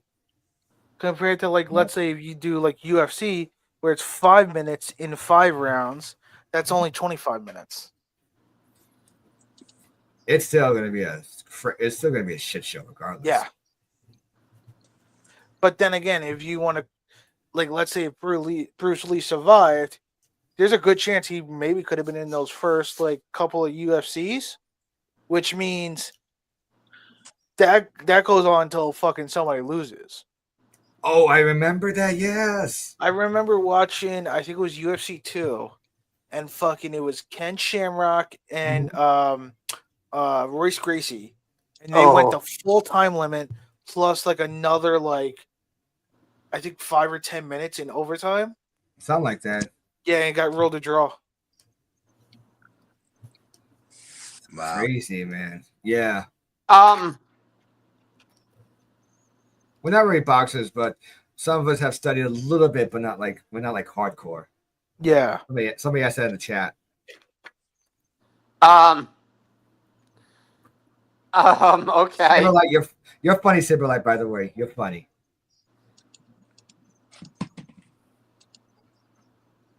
Compared to, like, let's say if you do like UFC, where it's 5 minutes in 5 rounds, that's only 25 minutes.
It's still gonna be a shit show regardless.
Yeah. But then again, if you want to, like, let's say if Bruce Lee survived, there's a good chance he maybe could have been in those first like couple of UFCs, which means that goes on until fucking somebody loses.
Oh, I remember that. Yes.
I remember watching, I think it was UFC 2, and fucking it was Ken Shamrock and Royce Gracie, and they went the full time limit plus like another like I think 5 or 10 minutes in overtime.
Something like that.
Yeah, and got ruled a draw.
Wow.
Crazy, man. Yeah. We're not really boxers, but some of us have studied a little bit, but we're not like hardcore.
Yeah.
Somebody asked that in the chat.
Okay.
Cyberlight, you're funny, Cyberlight, by the way. You're funny.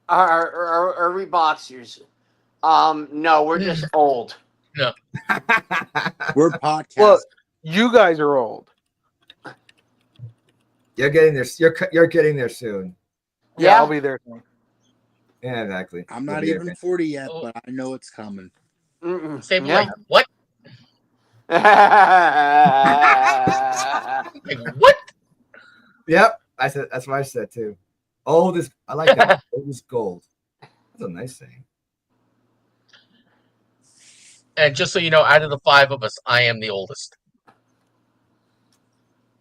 Are we boxers? No, we're just old.
We're podcast.
Well, you guys are old.
You're getting there. You're getting there soon.
Yeah,
Yeah.
I'll be there soon.
Yeah, exactly.
I'm
You'll
not
be there,
even
man.
40 yet, but I know it's coming.
Same
Yeah.
like what? Like, what?
Yep. I said that's what I said too. Old is I like that. Old is gold. That's a nice thing.
And just so you know, out of the 5 of us, I am the oldest.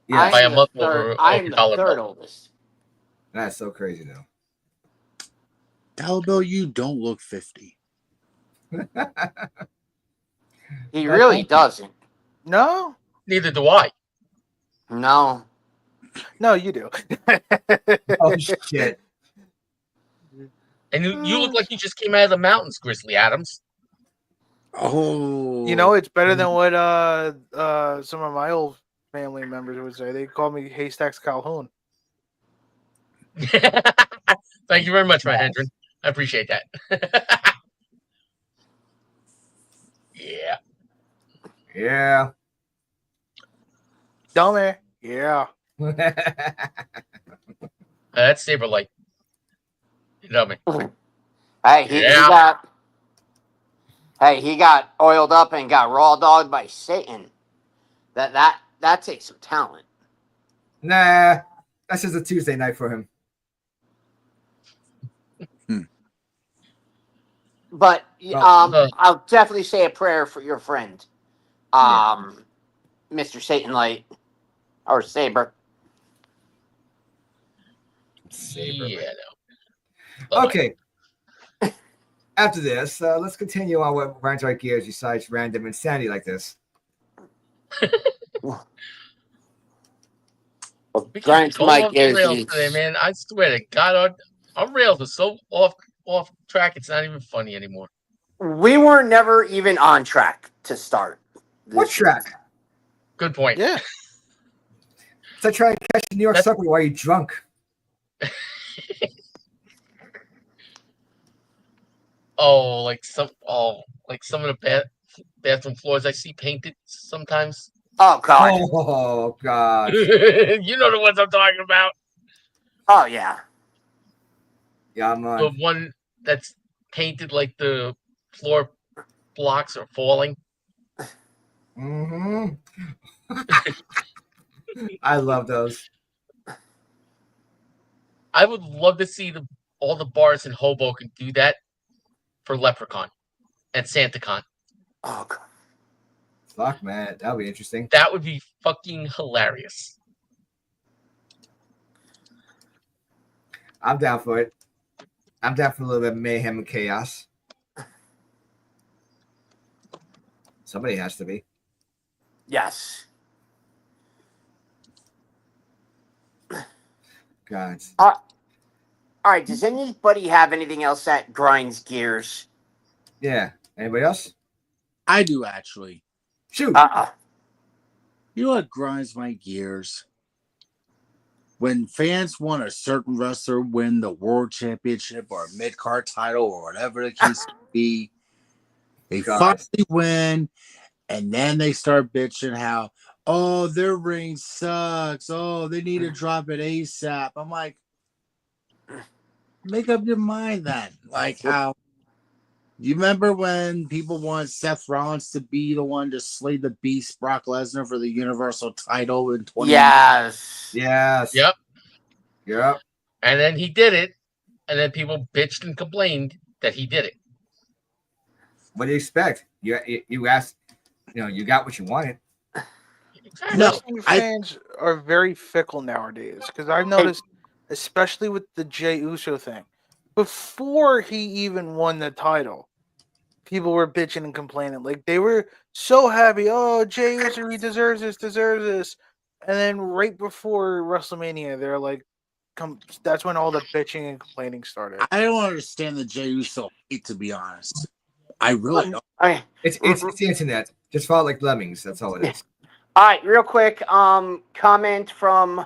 Yeah,
By a
I'm
month
the third,
over
I'm the
dollar
third
bill.
oldest.
that's so crazy though.
Dollar Bill, you don't look 50.
He really doesn't.
No?
Neither do I.
No.
No, you do.
Oh shit.
And you look like you just came out of the mountains, Grizzly Adams.
Oh,
You know, it's better than what some of my old family members would say. They call me Haystacks Calhoun.
Thank you very much, my Hendron. I appreciate that. Yeah.
Yeah.
Dummy. Yeah.
That's Saberlight. You know me.
Hey, he got oiled up and got raw dogged by Satan. That takes some talent.
Nah, that's just a Tuesday night for him.
But
Well,
I'll definitely say a prayer for your friend, Mr. Satan Light or Saber.
Yeah, no.
Okay. After this, let's continue on what grinds our gears besides random insanity like this.
We
Grinds
keep
my
going off the
gears.
rails today, man. I swear to God, our rails are so off track. It's not even funny anymore.
We were never even on track to start.
What track?
Good point.
Yeah.
It's like trying to catch the New York subway while you're drunk.
Like some of the bathroom floors I see painted sometimes.
Oh God.
Oh God.
You know the ones I'm talking about.
Oh yeah.
Yeah, man.
The one that's painted like the floor blocks are falling.
Mm-hmm. I love those.
I would love to see all the bars in Hoboken do that for Leprechaun and SantaCon.
Oh God.
Fuck, man. That would be interesting.
That would be fucking hilarious.
I'm down for it. I'm down for a little bit of mayhem and chaos. Somebody has to be.
Yes.
God.
All right. Does anybody have anything else that grinds gears?
Yeah. Anybody else?
I do actually.
Shoot.
You know what grinds my gears? When fans want a certain wrestler win the world championship or a mid-card title or whatever the case may be, they finally win, and then they start bitching how, oh, their ring sucks. Oh, they need to drop it ASAP. I'm like, make up your mind then. Like how you remember when people want Seth Rollins to be the one to slay the beast Brock Lesnar for the Universal title in 20
Yes.
Yes.
Yep.
Yep.
And then he did it, and then people bitched and complained that he did it.
What do you expect? You asked, you got what you wanted.
Wrestling fans are very fickle nowadays because I've noticed, especially with the Jey Uso thing, before he even won the title, people were bitching and complaining. Like they were so happy. Oh, Jey Uso, he deserves this. And then right before WrestleMania, they're like, that's when all the bitching and complaining started.
I don't understand the Jey Uso hate, to be honest. I really don't.
It's the internet. Just follow like lemmings. That's all it is.
All right, real quick. Comment from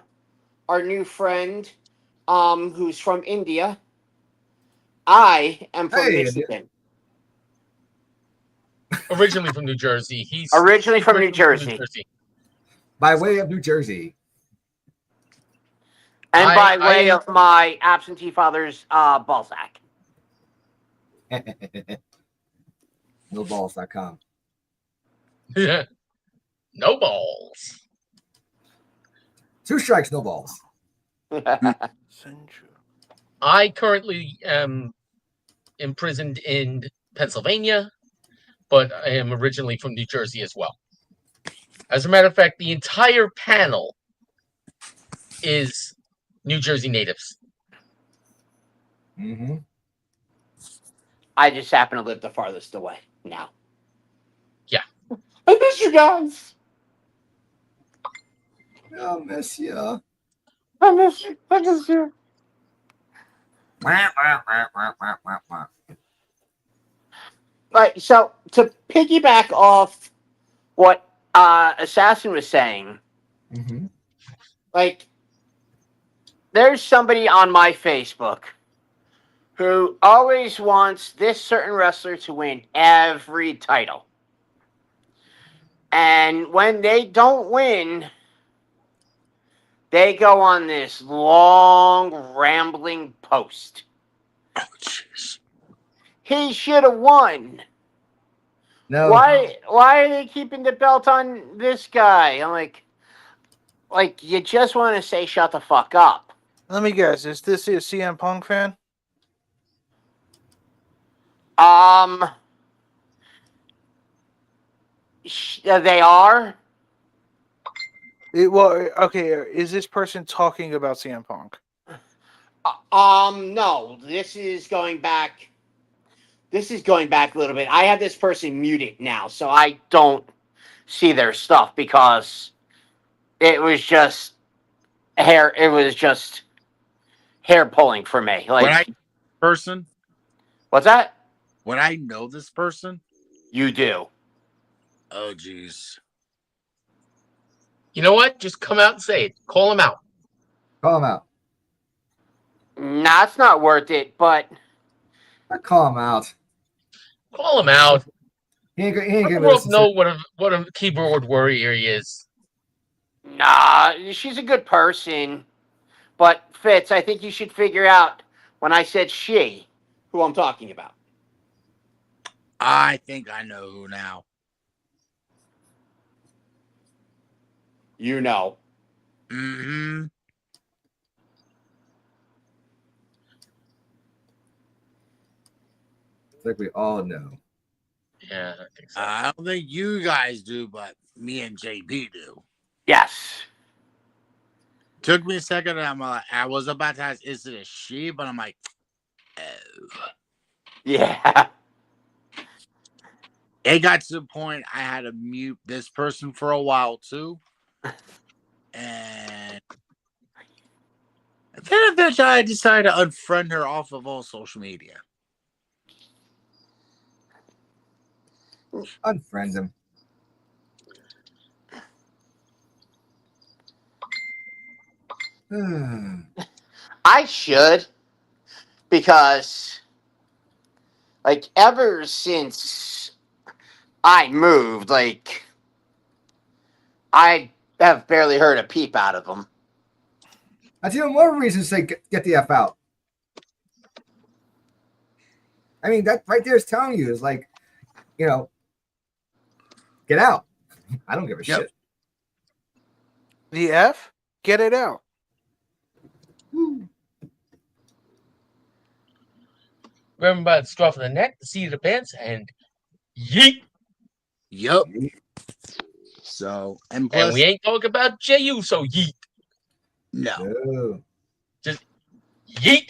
our new friend, who's from India. I am from Michigan.
Originally from New Jersey. He's
originally from New Jersey.
By way of New Jersey.
And by way of my absentee father's ballsack.
NoBalls.com.
Yeah. No balls.
2 strikes, no balls.
I currently am imprisoned in Pennsylvania, but I am originally from New Jersey as well. As a matter of fact, the entire panel is New Jersey natives.
Mm-hmm.
I just happen to live the farthest away now.
Yeah.
I miss you guys.
I'll miss you.
I miss you. I miss you. Like, so to piggyback off what Assassin was saying,
Mm-hmm.
like, there's somebody on my Facebook who always wants this certain wrestler to win every title. And when they don't win, they go on this long, rambling post.
Oh, jeez.
He should have won.
No.
Why are they keeping the belt on this guy? I'm like you just want to say shut the fuck up.
Let me guess. Is this a CM Punk fan?
They are.
Well, okay. Is this person talking about CM Punk?
No. This is going back a little bit. I have this person muted now, so I don't see their stuff because it was just hair. It was just hair pulling for me. Like,
Person?
what's that?
Would I know this person?
You do.
Oh, jeez.
You know what? Just come out and say it. Call him out.
Call him out.
Nah, it's not worth it. But
Or call him out.
Call him out.
He ain't
Let
gonna
the world
listen
know what a keyboard warrior he is.
nah, she's a good person. But Fitz, I think you should figure out when I said she, who I'm talking about.
I think I know who now.
You know.
Mm-hmm.
I think we all know.
Yeah, I think so.
I don't think you guys do, but me and JP do.
Yes.
Took me a second. And I was about to ask, is it a she? But I'm like, oh.
Yeah.
It got to the point I had to mute this person for a while too. And then eventually I decided to unfriend her off of all social media.
Unfriend him.
I should. Because, like, ever since I moved, like, I have barely heard a peep out of them.
That's even more reason to say get the F out. I mean, that right there is telling you is like, you know, get out. I don't give a shit.
The F? Get it out.
Grab him by the scruff of the neck, the seat of the pants, and yeet.
Yup. So, and plus,
And we ain't talking about Jey Uso, yeet.
no.
No.
Just yeet.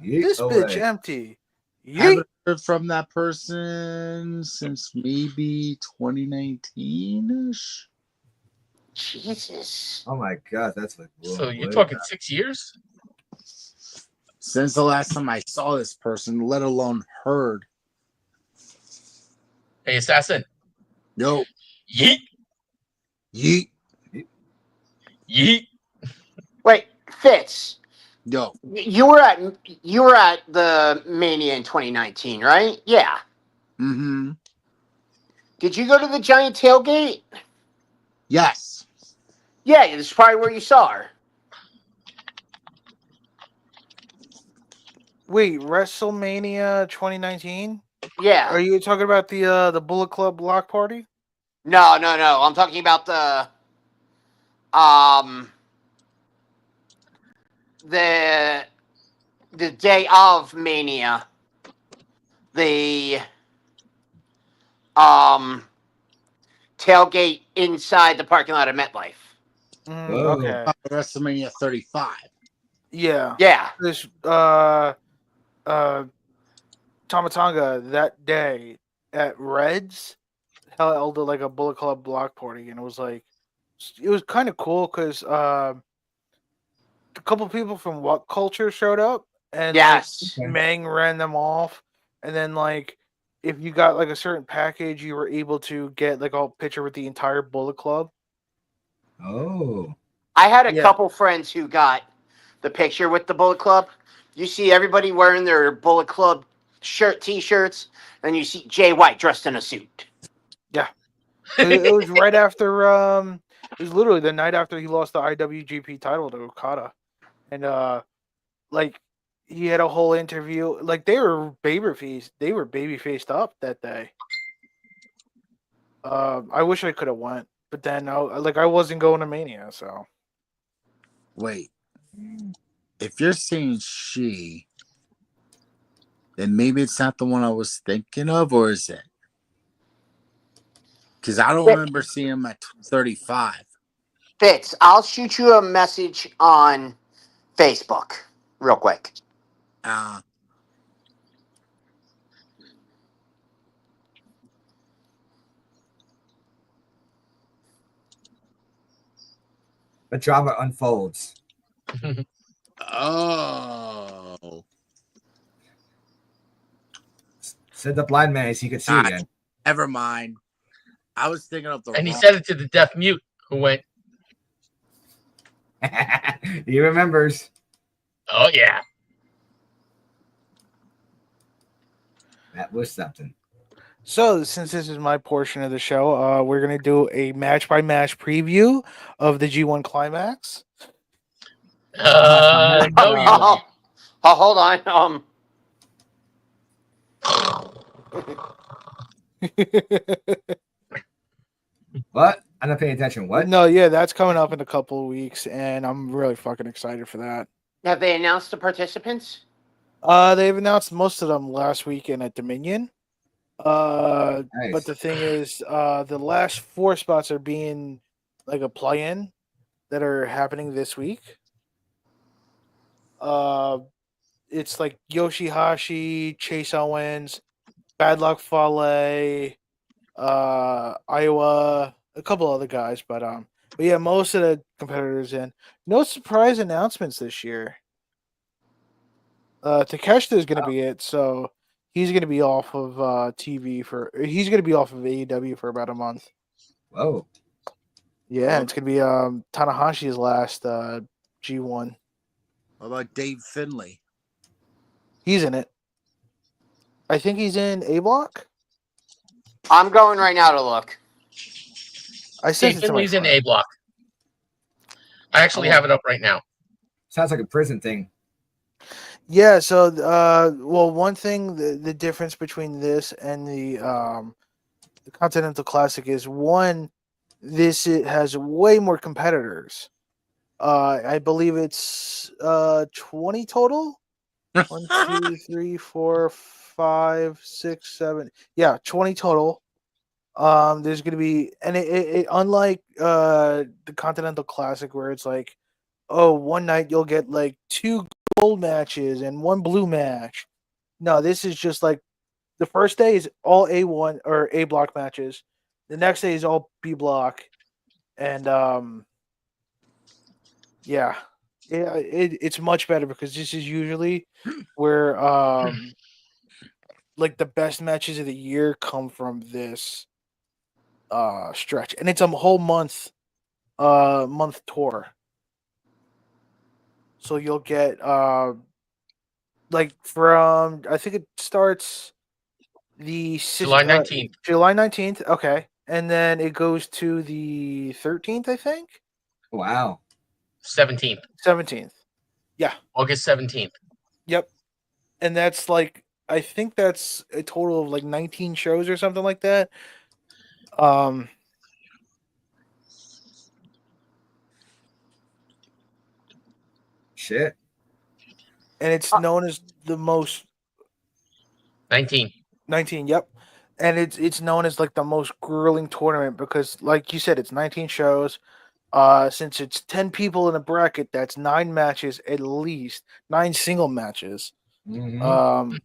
Yeet
This
away.
bitch empty.
I
Yeet.
haven't heard from that person since maybe 2019-ish.
Jesus.
Oh my god, that's like.
So you're talking 6 years?
Since the last time I saw this person, let alone heard.
Hey, Assassin.
No.
Yeet.
Yeet.
Yeet.
Wait, Fitz,
No.
you were at the Mania in 2019, right? Yeah.
Mm-hmm.
Did you go to the giant tailgate?
Yes.
Yeah, this is probably where you saw her.
Wait, WrestleMania 2019?
Yeah.
Are you talking about the Bullet Club block party?
No. I'm talking about the day of Mania. The tailgate inside the parking lot of MetLife.
Whoa.
Okay.
WrestleMania 35.
Yeah.
Yeah.
This Tamatanga that day at Reds held like a Bullet Club block party, and it was kind of cool because a couple people from What Culture showed up, and
Yes.
Meng ran them off, and then if you got like a certain package, you were able to get like a picture with the entire Bullet Club.
Oh,
I had a
Yeah.
couple friends who got the picture with the Bullet Club. You see everybody wearing their Bullet Club T-shirts, and you see Jay White dressed in a suit.
It was right after it was literally the night after he lost the IWGP title to Okada. And like he had a whole interview. Like they were baby faced up that day. I wish I could have went, but then I wasn't going to Mania, so
Wait, if you're saying she, then maybe it's not the one I was thinking of, or is it? Because I don't remember seeing him at 35.
Fitz, I'll shoot you a message on Facebook real quick.
the drama unfolds.
Oh.
Said the blind man so you could see
Ah.
again.
Never mind. I was thinking of the
And he
wrong-
said it to the deaf mute who went,
He remembers.
"Oh yeah."
That was something.
So, since this is my portion of the show, we're gonna do a match by match preview of the G1 Climax.
No, you
Oh, hold on.
What? I'm not paying attention. What?
No, yeah, that's coming up in a couple of weeks, and I'm really fucking excited for that.
Have they announced the participants?
They've announced most of them last weekend at Dominion.
Nice.
But the thing is, the last 4 spots are being like a play-in that are happening this week. It's like Yoshihashi, Chase Owens, Bad Luck Fale, Iowa, a couple other guys, but yeah, most of the competitors in. No surprise announcements this year. Takeshita is going to be it, so he's going to be off of TV he's going to be off of AEW for about a month.
Whoa.
Yeah, it's going to be Tanahashi's last G1.
What about Dave Finley?
He's in it. I think he's in A Block.
I'm going right now to look.
I sent
Dave
it to my
Finley's in
friend.
A Block. I actually have it up right now.
Sounds like a prison thing.
Yeah, so well, one thing the difference between this and the Continental Classic is one, it has way more competitors. I believe it's 20 total. 1, 2, 3, 4, 5, 6, 7. Yeah, 20 total. There's gonna be, and it unlike the Continental Classic where it's like, oh, one night you'll get like 2 gold matches and 1 blue match. No, this is just like the first day is all A1 or A block matches. The next day is all B block, and yeah, it's much better because this is usually where like the best matches of the year come from this stretch, and it's a whole month tour. So you'll get like from, I think it starts the
July 19th.
July 19th, okay. And then it goes to the 13th, I think.
Wow.
17th.
17th.
August 17th.
Yep. And that's like, I think that's a total of like 19 shows or something like that.
Shit.
And it's known as the most
19.
19, yep. And it's known as like the most grueling tournament because, like you said, it's 19 shows. Since it's 10 people in a bracket, that's 9 matches at least, 9 single matches.
Mhm.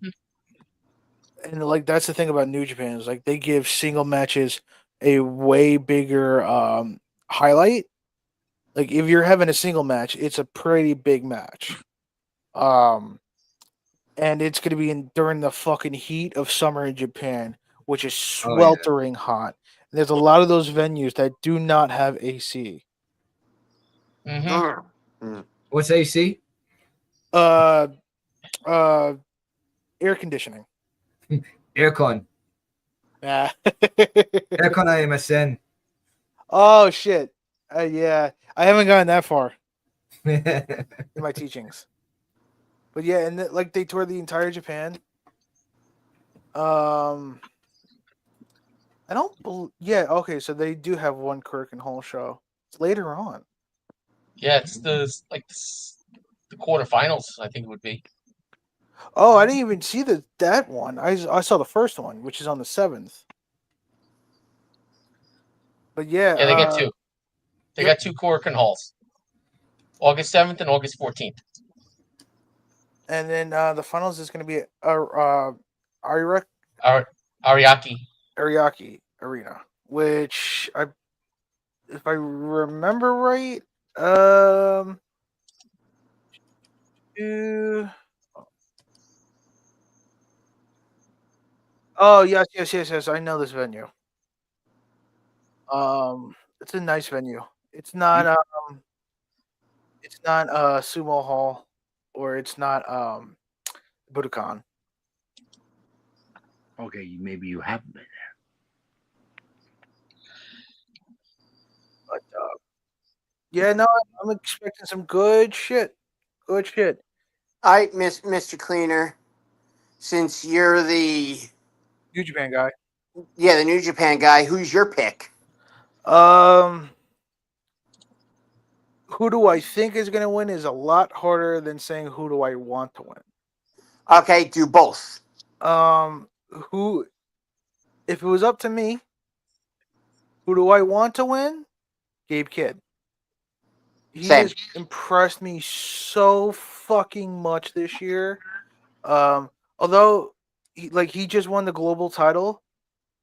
And like that's the thing about New Japan is like they give single matches a way bigger highlight. Like if you're having a single match, it's a pretty big match. and it's going to be during the fucking heat of summer in Japan, which is
Oh, yeah.
sweltering hot. And there's a lot of those venues that do not have AC.
Mm-hmm.
What's AC?
Uh, air conditioning.
Aircon.
Ah.
Aircon IMSN.
Oh shit! Yeah, I haven't gotten that far in my teachings. But yeah, and like they toured the entire Japan. I don't. Yeah, okay. So they do have one Kirk and Hall show. It's later on.
Yeah, it's the quarterfinals. I think it would be.
Oh, I didn't even see that one. I saw the first one, which is on the 7th. But yeah,
Yeah, they got two. They
yep.
got two Corkin halls. August 7th and August 14th.
And then the finals is going to be Ariake
Ariake.
Arena, which if I remember right, oh yes. I know this venue. It's a nice venue. It's not Sumo Hall, or it's not Budokan.
Okay, maybe you haven't been
But yeah, no, I'm expecting some good shit. Good shit.
All right, Mr. Cleaner, since you're the
New Japan guy.
the New Japan guy, who's your pick?
Who do I think is going to win is a lot harder than saying who do I want to win.
Okay, do both.
Who, if it was up to me, who do I want to win? Gabe Kidd. He
Same.
has impressed me so fucking much this year. Although he just won the global title,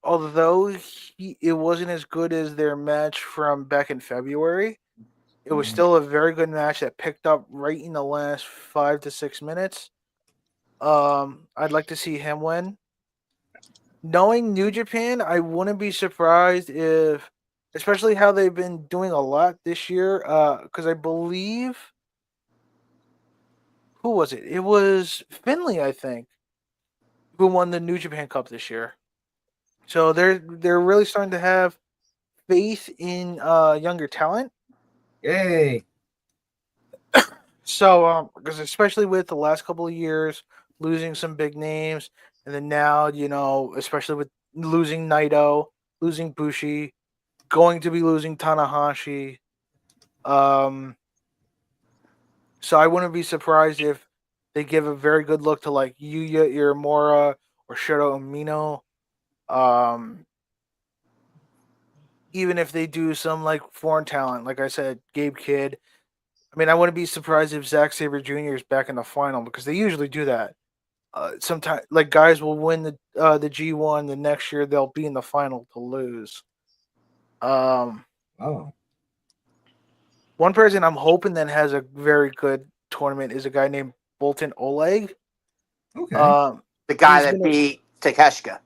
although it wasn't as good as their match from back in February. It was still a very good match that picked up right in the last 5 to 6 minutes. I'd like to see him win. Knowing New Japan, I wouldn't be surprised if, especially how they've been doing a lot this year, because I believe, who was it? It was Finley, I think, who won the New Japan Cup this year. So they're really starting to have faith in younger talent.
Yay.
So, because especially with the last couple of years losing some big names, and then now, especially with losing Naito, losing Bushi, going to be losing Tanahashi. So I wouldn't be surprised if they give a very good look to like Yuya Uemura or Shota Umino. Even if they do some like foreign talent, like I said, Gabe Kidd. I mean, I wouldn't be surprised if Zack Sabre Jr. is back in the final, because they usually do that. Sometimes, like, guys will win the G1, the next year they'll be in the final to lose.
Oh.
One person I'm hoping that has a very good tournament is a guy named Bolton Oleg.
Okay.
The guy that beat Takeshita.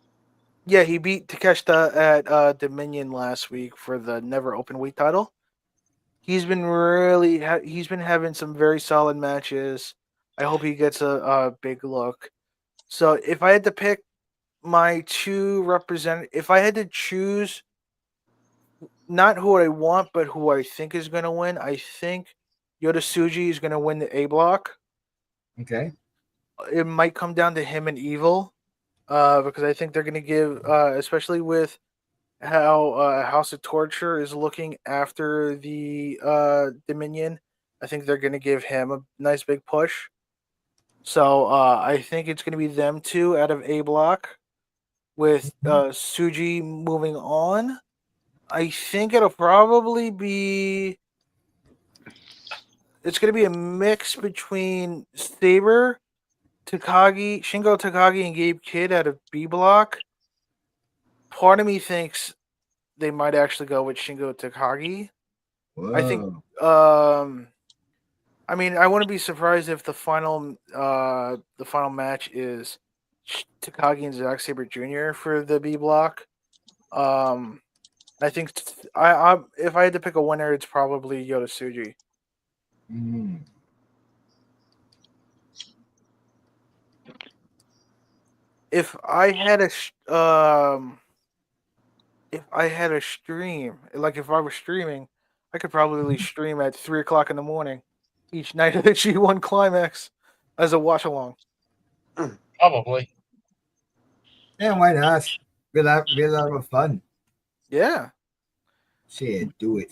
Yeah, he beat Takeshita at Dominion last week for the Never Openweight title. He's been he's been having some very solid matches. I hope he gets a big look. So if I had to pick my two if I had to choose not who I want, but who I think is going to win, I think Yota Tsuji is going to win the A block.
Okay.
It might come down to him and Evil, because I think they're going to give, especially with how House of Torture is looking after the Dominion, I think they're going to give him a nice big push. So I think it's going to be them two out of A block, with Tsuji moving on. I think it'll probably be. It's going to be a mix between Sabre, Shingo Takagi, and Gabe Kidd out of B block. Part of me thinks they might actually go with Shingo Takagi.
Whoa.
I I mean, I wouldn't be surprised if the final match is Takagi and Zack Sabre Jr. for the B block. I think if I had to pick a winner, it's probably Yota Tsuji.
Mm.
If I had a stream, like if I was streaming, I could probably stream at 3 o'clock in the morning each night of the G1 Climax as a watch along.
Probably.
Yeah, why not? Be a lot of fun.
Yeah.
Shit, do it.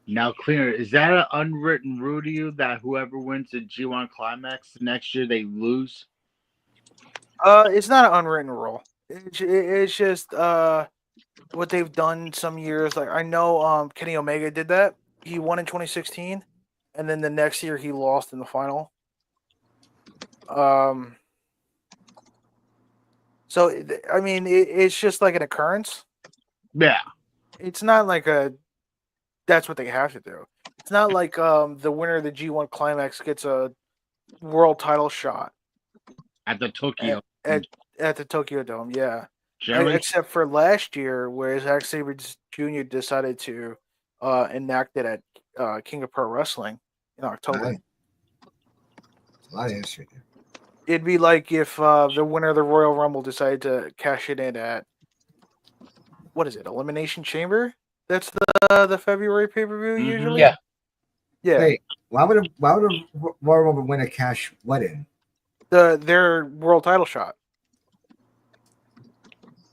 Now, Cleaner, is that an unwritten rule to you that whoever wins the G1 Climax next year, they lose?
It's not an unwritten rule. It's just what they've done some years. Like I know Kenny Omega did that. He won in 2016, and then the next year he lost in the final. So I mean, it's just like an occurrence.
Yeah.
It's not like that's what they have to do. It's not like the winner of the G1 Climax gets a world title shot
At the Tokyo.
at the Tokyo Dome. Yeah.
Generally,
Except for last year, where Zack Sabre Jr. decided to enact it at King of Pro Wrestling in October.
Right. A lot of history there.
It'd be like if the winner of the Royal Rumble decided to cash it in at what is it, Elimination Chamber? That's the February pay-per-view
Mhm.
usually.
Yeah.
Yeah.
Wait, why would a Royal Rumble winner cash what in?
Their world title shot.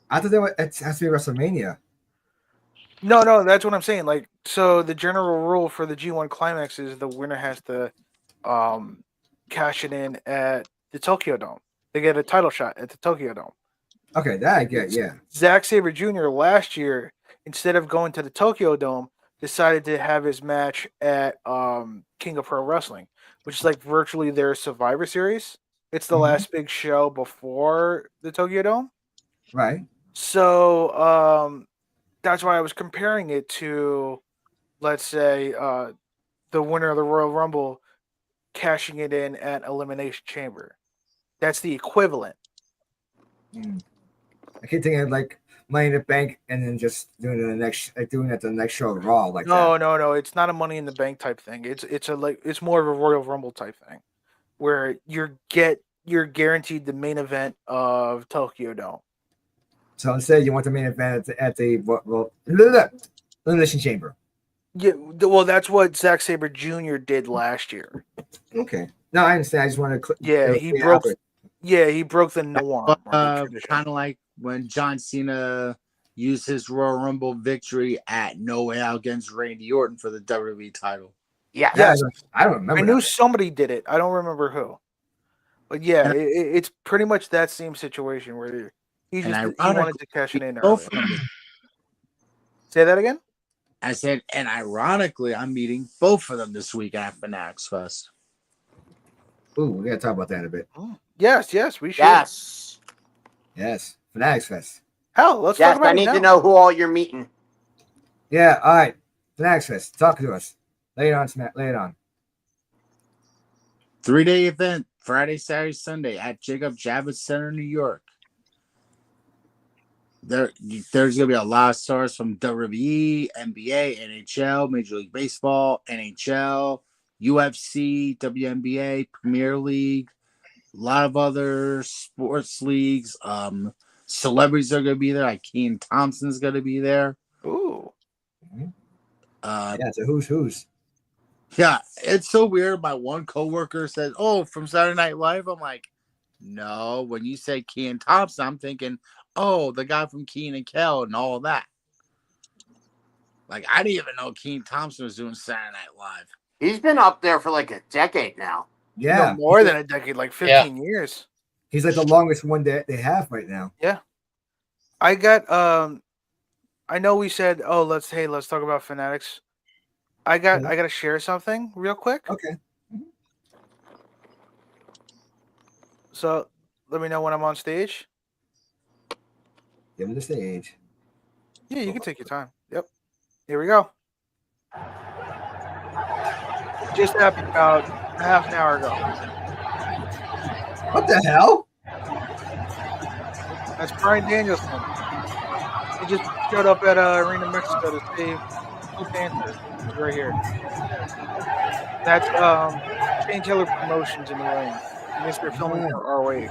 I thought it has to be WrestleMania.
No, that's what I'm saying. Like, so the general rule for the G1 Climax is the winner has to cash it in at the Tokyo Dome. They get a title shot at the Tokyo Dome.
Okay, that I get, yeah.
Zack Sabre Jr. last year, instead of going to the Tokyo Dome, decided to have his match at King of Pro Wrestling, which is like virtually their Survivor Series. It's the
Mhm.
last big show before the Tokyo Dome.
Right.
So that's why I was comparing it to, let's say, the winner of the Royal Rumble cashing it in at Elimination Chamber. That's the equivalent.
Mm. I keep thinking of like Money in the Bank and then just doing it at the next show of Raw like that.
No. It's not a Money in the Bank type thing. It's more of a Royal Rumble type thing, where you're guaranteed the main event of Tokyo Dome.
So instead, you want the main event at the Elimination Chamber.
Yeah, well, that's what Zack Sabre Jr. did last year.
Okay. No, I understand. I just want to.
Yeah, he broke. Yeah, he broke the norm. or the tradition.
kind of like when John Cena used his Royal Rumble victory at No Way Out against Randy Orton for the WWE title.
Yeah.
Yeah,
Yes.
I don't remember.
I knew
that.
somebody did it. I don't remember who. But yeah, it's pretty much that same situation where he wanted to cash it in early.
Both of them.
Say that again?
I said, and ironically, I'm meeting both of them this week at Fanatics Fest.
Ooh, we gotta talk about that a bit.
Yes, we should.
Yes.
Yes, Fanatics Fest.
Hell, let's
Yes,
talk about
I
it
need
now.
to know who all you're meeting.
Yeah, all right. Fanatics Fest. Talk to us. Lay it on, Smack. Lay it on.
3-day event, Friday, Saturday, Sunday at Jacob Javits Center, New York. There's going to be a lot of stars from WWE, NBA, NHL, Major League Baseball, NHL, UFC, WNBA, Premier League, a lot of other sports leagues. Celebrities are going to be there. Like Keane Thompson's going to be there.
Ooh.
Yeah, it's a who's.
Yeah, it's so weird. My one coworker said, "Oh, from Saturday Night Live." I'm like, "No." When you say Keane Thompson, I'm thinking, "Oh, the guy from Keane and Kel and all of that." Like, I didn't even know Keane Thompson was doing Saturday Night Live.
He's been up there for like a decade now.
Yeah,
No, more than a decade, like 15 years.
he's like the longest one that they have right now.
Yeah. I got I know we said, "Oh, let's talk about Fanatics." I got to share something real quick.
Okay.
So, let me know when I'm on stage.
Give him the stage.
Yeah, you can take your time. Yep. Here we go. Just happened about half an hour ago.
What the hell?
That's Brian Danielson. He just showed up at Arena Mexico to save Blue Panther. He's right here. That's Shane Taylor Promotions in the ring. I guess they're filming for ROH.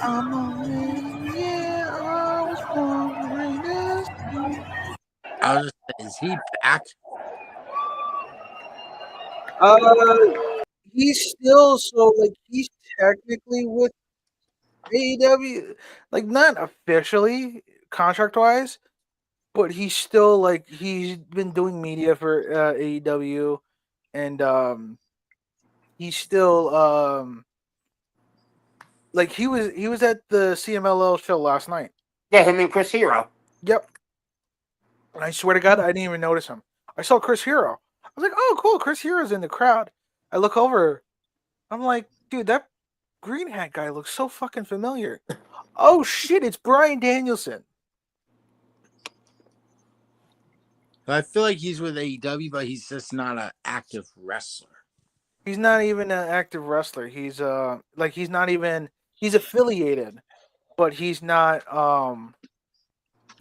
I'm a man, yeah, I was born to reign this.
I was just saying, is he back?
He's still he's technically with AEW, like not officially contract wise, but he's still he's been doing media for AEW, and he's still he was at the CMLL show last night.
Yeah, him and Chris Hero.
Yep. And I swear to God, I didn't even notice him. I saw Chris Hero. I was like, oh, cool. Chris Hero's in the crowd. I look over. I'm like, dude, that green hat guy looks so fucking familiar. Oh, shit. It's Brian Danielson.
I feel like he's with AEW, but he's just not an active wrestler.
He's not even an active wrestler. He's he's not even, he's affiliated, but he's not,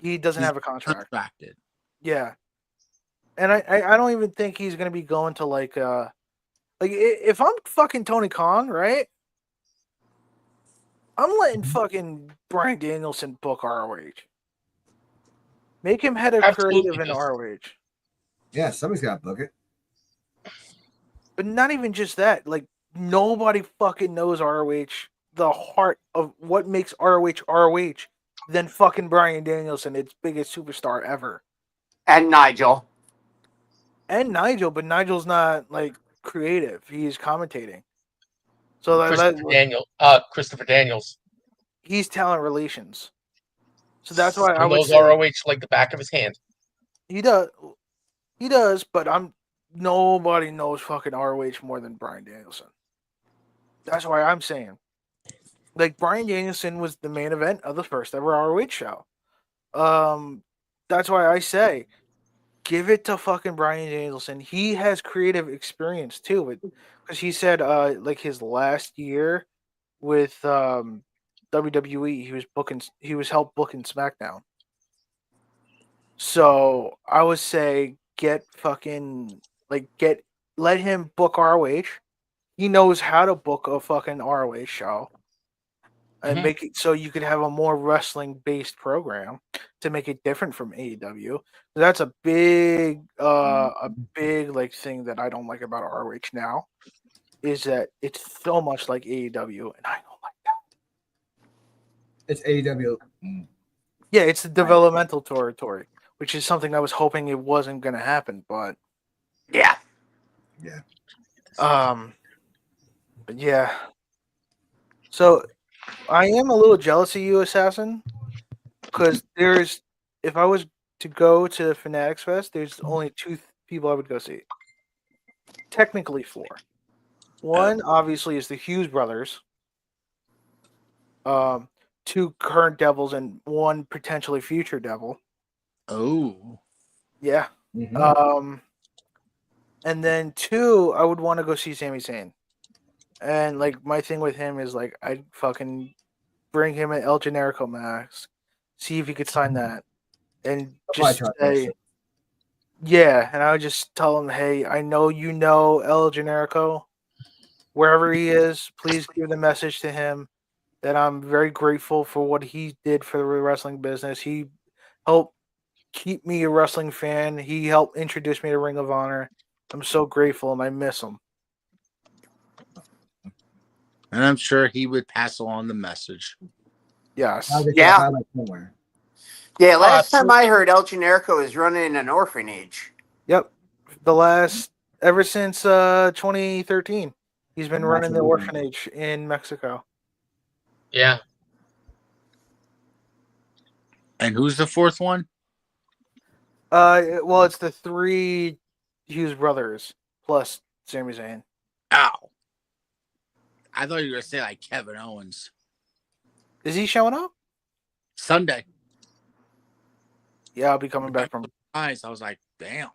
he doesn't have a contract.
Contracted.
Yeah. And I don't even think he's going to be going to if I'm fucking Tony Khan, right? I'm letting fucking Brian Danielson book ROH. Make him head of
Absolutely
creative in
just-
ROH.
Yeah, somebody's got to book it.
But not even just that. Like, nobody fucking knows ROH, the heart of what makes ROH ROH, than fucking Brian Danielson, its biggest superstar ever.
And Nigel.
And Nigel, but Nigel's not, creative. He's commentating. So
Christopher Daniels.
he's talent relations. So that's why
He
I would
knows
say
ROH like the back of his hand.
he does, but nobody knows fucking ROH more than Brian Danielson. That's why I'm saying, Brian Danielson was the main event of the first ever ROH show. That's why I say, give it to fucking Brian Danielson. He has creative experience too, because he said his last year with WWE, he was helped booking SmackDown. So I would say let him book ROH. He knows how to book a fucking ROH show and make it so you could have a more wrestling based program to make it different from AEW. That's a big thing that I don't like about ROH now, is that it's so much like AEW, and I don't like that.
It's AEW.
Yeah, it's the developmental territory, which is something I was hoping it wasn't going to happen, but
Yeah.
but yeah. So I am a little jealous of you, Assassin, because if I was to go to Fanatics Fest, there's only two people I would go see. Technically 4. One, obviously, is the Hughes brothers. 2 current Devils and 1 potentially future Devil.
Oh.
Yeah.
Mhm.
And then 2, I would want to go see Sami Zayn. And my thing with him is I'd fucking bring him an El Generico mask, see if he could sign that, and just say, yeah. And I would just tell him, hey, I know you know El Generico, wherever he is, please give the message to him that I'm very grateful for what he did for the wrestling business. He helped keep me a wrestling fan. He helped introduce me to Ring of Honor. I'm so grateful, and I miss him.
And I'm sure he would pass along the message.
Yes.
Yeah.
Somewhere.
Yeah, last time I heard El Generico is running an orphanage.
Yep. Ever since 2013, he's been running the orphanage in Mexico.
Yeah.
And who's the 4th one?
Well, it's the 3 Hughes brothers plus Sami Zayn.
Ow. I thought you were going to say Kevin Owens.
Is he showing up?
Sunday.
Yeah, I'll be coming back from.
I was like, damn.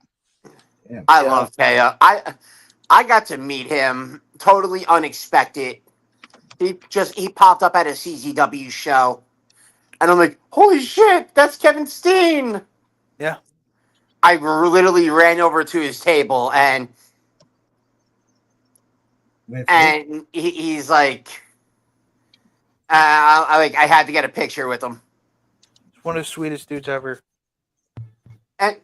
I
Yeah.
love Taya. I got to meet him totally unexpected. He popped up at a CZW show, and I'm like, holy shit, that's Kevin Steen.
Yeah.
I literally ran over to his table and he's like, I had to get a picture with him.
It's one of the sweetest dudes ever.
And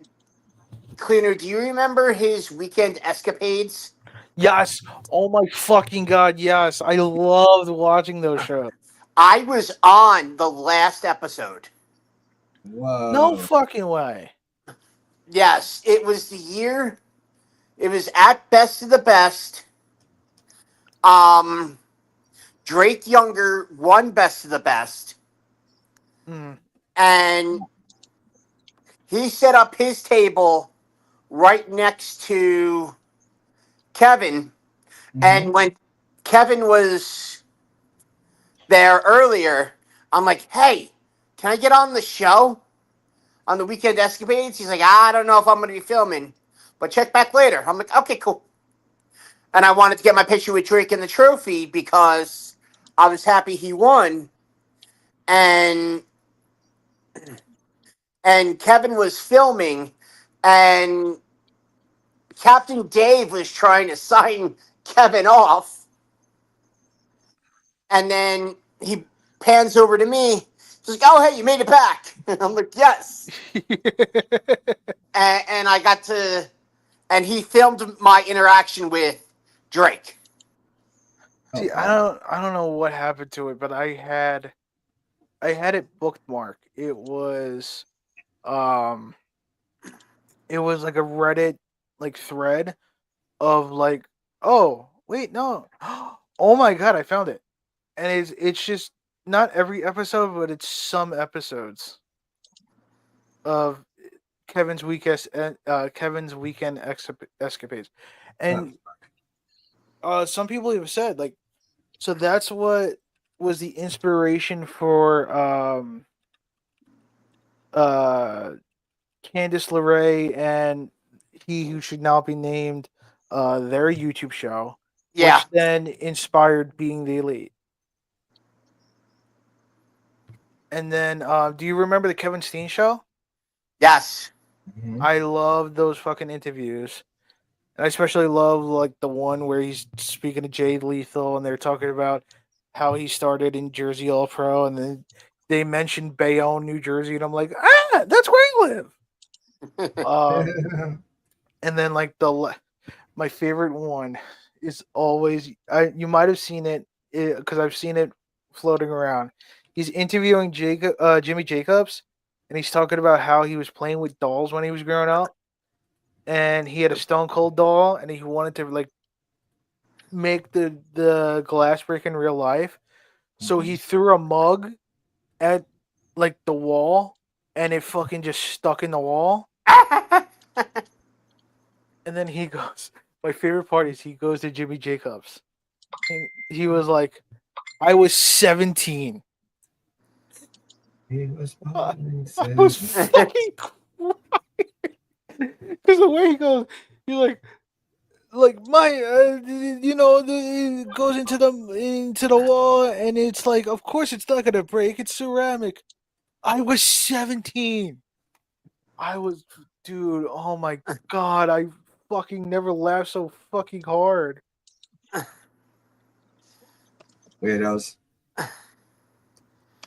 Cleaner, do you remember his weekend escapades?
Yes. Oh my fucking god, yes. I loved watching those shows.
I was on the last episode.
Whoa.
No fucking way.
Yes, it was the year. It was at Best of the Best. Drake Younger won Best of the Best,
Mm.
and he set up his table right next to Kevin. And when Kevin was there earlier, I'm like, hey, can I get on the show on the Weekend Escapades? He's like, I don't know if I'm going to be filming, but check back later. I'm like, okay, cool. And I wanted to get my picture with Drake and the trophy because I was happy he won. And Kevin was filming, and Captain Dave was trying to sign Kevin off. And then he pans over to me. He's like, oh, hey, you made it back. I'm like, yes. And I got to, and he filmed my interaction with Drake.
See, I don't know what happened to it, but I had it bookmarked. It was like a Reddit like thread of like, oh wait, no, oh my god, I found it, and it's just not every episode, but it's some episodes of Kevin's weekend escapades, and some people have said like, so that's what was the inspiration for Candice LeRae and He Who Should Not Be Named, their YouTube show,
Yeah.
which then inspired Being the Elite. And then, do you remember the Kevin Steen show?
Yes.
I love those fucking interviews. And I especially love like the one where he's speaking to Jay Lethal and they're talking about how he started in Jersey All Pro, and then they mentioned Bayonne, New Jersey, and I'm like, that's where I live. And then like my favorite one is always you might have seen it because I've seen it floating around. He's interviewing Jimmy Jacobs, and he's talking about how he was playing with dolls when he was growing up, and he had a Stone Cold doll, and he wanted to like make the glass break in real life, so he threw a mug at like the wall, and it fucking just stuck in the wall. And then he goes, my favorite part is he goes to Jimmy Jacobs. And he was like, I was 17.
He was
I was fucking crying. Because the way he goes, he's like my, it goes into the wall, and it's like, of course it's not gonna break. It's ceramic. I was 17. Dude, oh my god, I fucking never laughed so fucking hard.
Weirdos.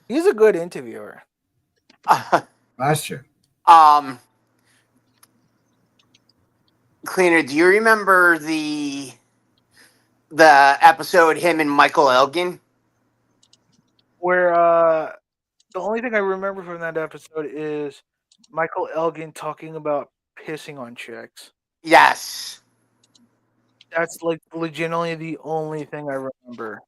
He's a good interviewer.
That's true.
Cleaner, do you remember the episode him and Michael Elgin?
Where the only thing I remember from that episode is Michael Elgin talking about pissing on chicks.
Yes.
That's like legitimately the only thing I remember.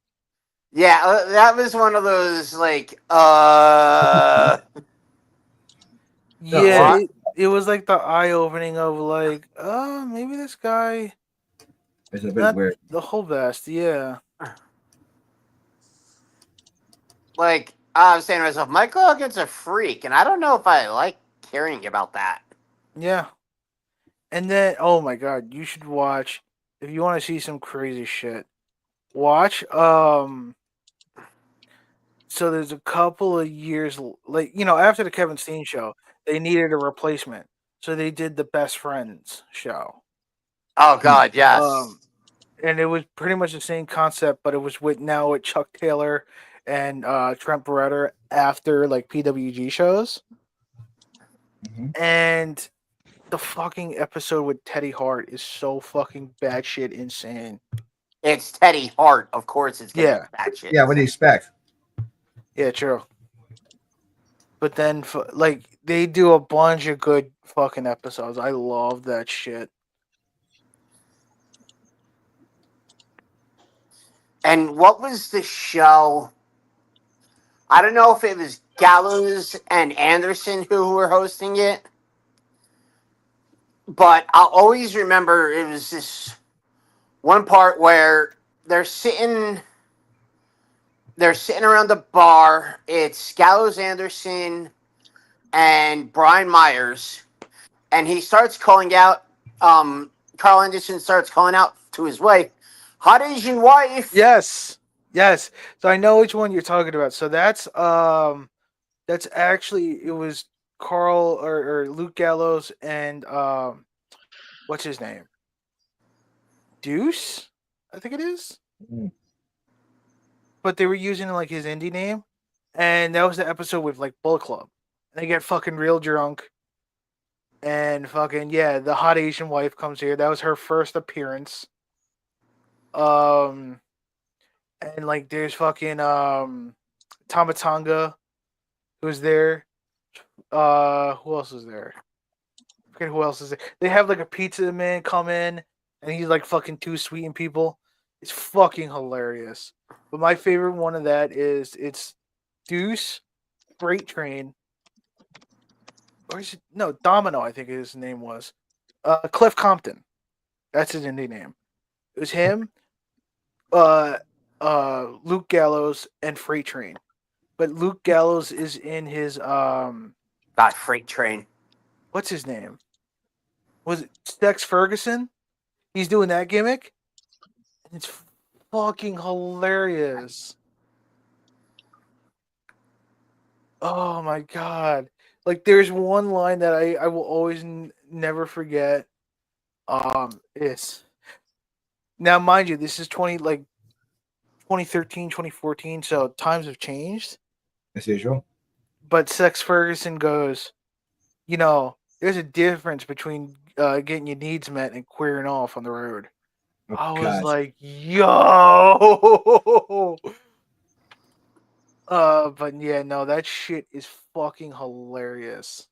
Yeah, that was one of those like
Yeah,
what?
it was like the eye opening of like, maybe this guy
It's a bit
not
weird.
the whole best, yeah.
Like I was saying to myself, Michael Elgin's a freak, and I don't know if I like hearing about that.
Yeah. And then, oh my god, you should watch, if you want to see some crazy shit, watch, so there's a couple of years, like, after the Kevin Steen show, they needed a replacement. So they did the Best Friends show.
Oh God, yes.
And it was pretty much the same concept, but it was with Chuck Taylor and Trent Barretta after like PWG shows.
Mhm.
And the fucking episode with Teddy Hart is so fucking batshit insane.
It's Teddy Hart, of course. It's gonna be that shit.
Yeah, what do you expect?
Yeah, true. But then, like, they do a bunch of good fucking episodes. I love that shit.
And what was the show? I don't know if it was Gallows and Anderson who were hosting it, but I'll always remember it was this one part where they're sitting around the bar. It's Gallows, Anderson, and Brian Myers, and he starts calling out. Carl Anderson starts calling out to his wife, "Hot Asian wife."
Yes. So I know which one you're talking about. So that's actually, it was Carl or Luke Gallows and what's his name? Deuce, I think it is.
Mm.
But they were using like his indie name, and that was the episode with like Bullet Club. And they get fucking real drunk, and fucking the hot Asian wife comes here. That was her first appearance. And like there's fucking Tamatanga who's there. Who else is there? I forget who else is there. They have like a pizza man come in, and he's like fucking too sweeting people. It's fucking hilarious. But my favorite one of that is it's Deuce, Freight Train, or is it, no, Domino, I think his name was. Cliff Compton. That's his indie name. It was him, Luke Gallows, and Freight Train. But Luke Gallows is in his
God, Freight Train.
what's his name? Was it Stex Ferguson? He's doing that gimmick. And it's fucking hilarious. Oh my god. Like there's one line that I will always never forget. Is now, mind you, this is 2013, 2014, so times have changed.
As usual.
But Sex Ferguson goes, there's a difference between getting your needs met and queering off on the road.
Oh,
I was
God.
like, yo. But yeah, no, that shit is fucking hilarious.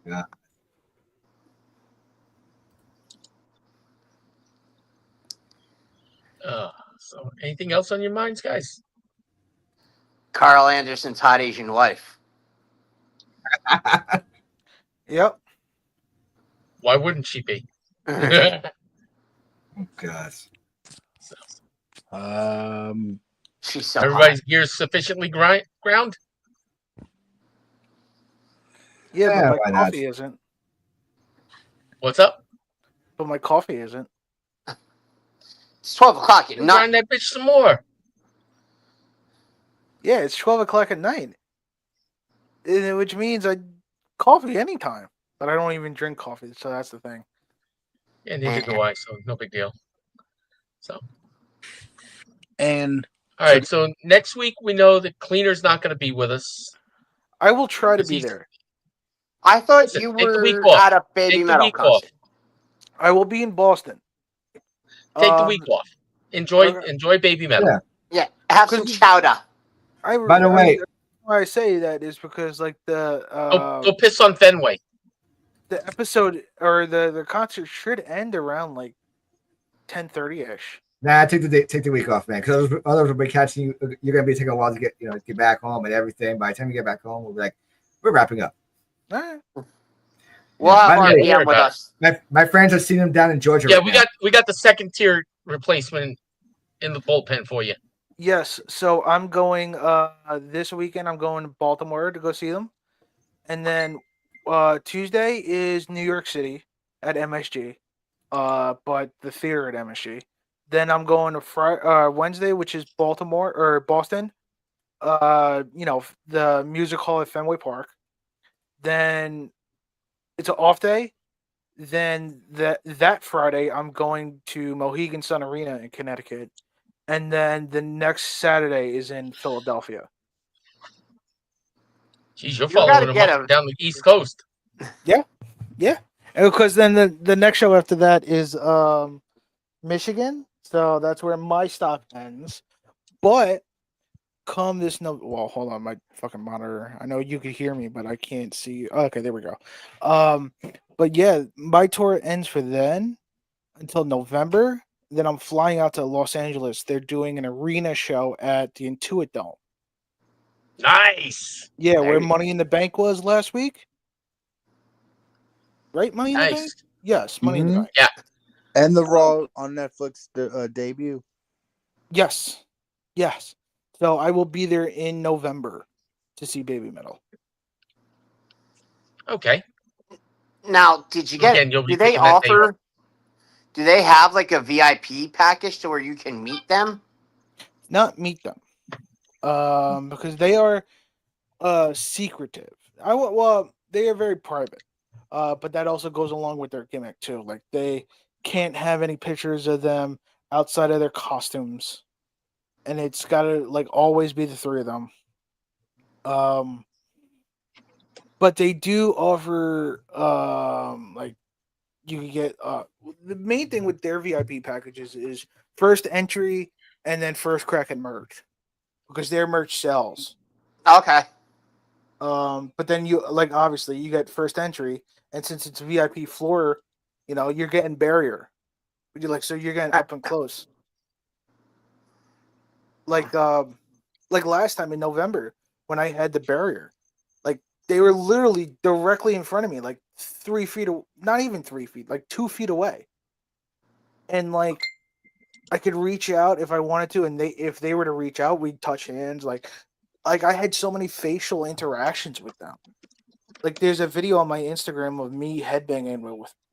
Yeah.
So, anything else on your minds, guys?
Carl Anderson's hot Asian wife.
Yep.
Why wouldn't she be?
Oh, God.
She's so
Everybody's gears sufficiently ground?
Yeah,
Yeah,
but
why
my
not?
coffee isn't.
What's up?
But my coffee isn't.
It's 12 o'clock at night.
Grind that bitch some more.
Yeah, it's 12 o'clock at night. Which means I coffee anytime. But I don't even drink coffee, so that's the thing.
Yeah, neither do I, so no big deal. So,
And
all right. So next week we know that Cleaner's not going to be with us.
I will try to
Because
be
he's-
there.
I thought
Listen,
you
take the week
were
off.
at a Baby
Take the
Metal
week off.
concert.
I will be in Boston.
Take the week off. Enjoy Baby Metal.
Yeah.
Yeah, have some
Because-
chowder.
By the way-
why I say that is because like the
Go piss on Fenway.
the episode or the concert should end around like 10:30ish.
Nah, take the week off, man. Because others will be catching you. You're gonna be taking a while to get back home and everything. By the time you get back home, we'll be like, we're wrapping up.
All right.
We'll have
By the way,
RPM with
about
us.
My friends have seen them down in Georgia.
Yeah,
right
we
now.
got the second tier replacement in the bullpen for you?
Yes, so I'm going this weekend. I'm going to Baltimore to go see them, and then Tuesday is New York City at MSG, but the theater at MSG. Then I'm going to Wednesday, which is Baltimore or Boston. The music hall at Fenway Park. Then it's an off day. Then that Friday, I'm going to Mohegan Sun Arena in Connecticut, and then the next Saturday is in Philadelphia.
Jeez, you're
You gotta
following them
get
up
a-
down the East Coast.
Yeah, and because then the next show after that is Michigan, so that's where my stop ends. But come this no, well, hold on, my fucking monitor. I know you could hear me, but I can't see you. Okay, there we go. But yeah, my tour ends for then until November. Then I'm flying out to Los Angeles. They're doing an arena show at the Intuit Dome.
Nice.
Yeah, where
Hey.
Money in the Bank was last week. Right, Money in the Bank?
Nice.
Yes, Money in the
Mhm.
Bank.
Yeah.
And the Raw on Netflix debut.
Yes. So I will be there in November to see Baby Metal.
Okay.
Now, did you get?
Again, you'll be
Do they
picking that day.
offer? Do they have like a VIP package to where you can meet them?
Not meet them. Because they are secretive. Well, they are very private. But that also goes along with their gimmick too. Like they can't have any pictures of them outside of their costumes. And it's gotta like always be the three of them. But they do offer like you can get the main thing with their VIP packages is first entry and then first crack at merch. Because their merch sells.
Okay.
But then you like obviously you get first entry, and since it's VIP floor, you're getting barrier. So you're getting up and close. Like last time in November when I had the barrier, like they were literally directly in front of me, like 3 feet, not even 3 feet, like 2 feet away, and like I could reach out if I wanted to, and if they were to reach out, we'd touch hands. Like I had so many facial interactions with them. Like there's a video on my Instagram of me headbanging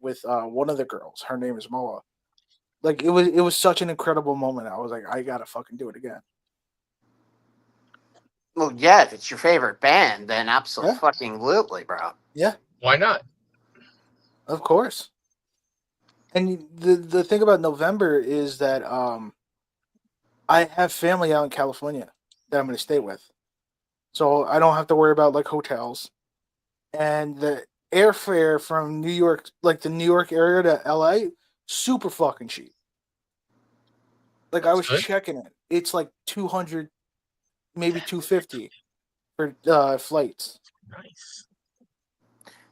with one of the girls. Her name is Moa. Like it was such an incredible moment. I was like, I gotta fucking do it again.
Well, yeah, if it's your favorite band, then absolutely, bro.
Why not?
Of course. And the thing about November is that I have family out in California that I'm gonna stay with. So I don't have to worry about like hotels. And the airfare from New York, like the New York area to LA, super fucking cheap. Like I was
Good.
checking it. It's like 200, maybe 250 for flights.
Nice.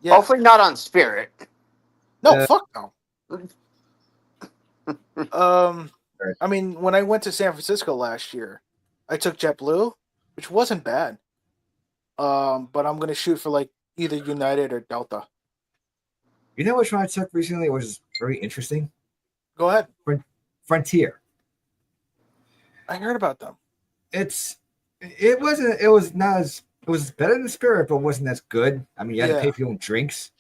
Yeah.
Hopefully not on Spirit.
No, fuck no.
Right.
I mean, when I went to San Francisco last year, I took JetBlue, which wasn't bad. But I'm gonna shoot for like either United or Delta.
You know which one I took recently, which is very interesting?
Go ahead.
Frontier.
I heard about them.
It was better than Spirit, but wasn't as good. I mean, you had to pay for your own drinks.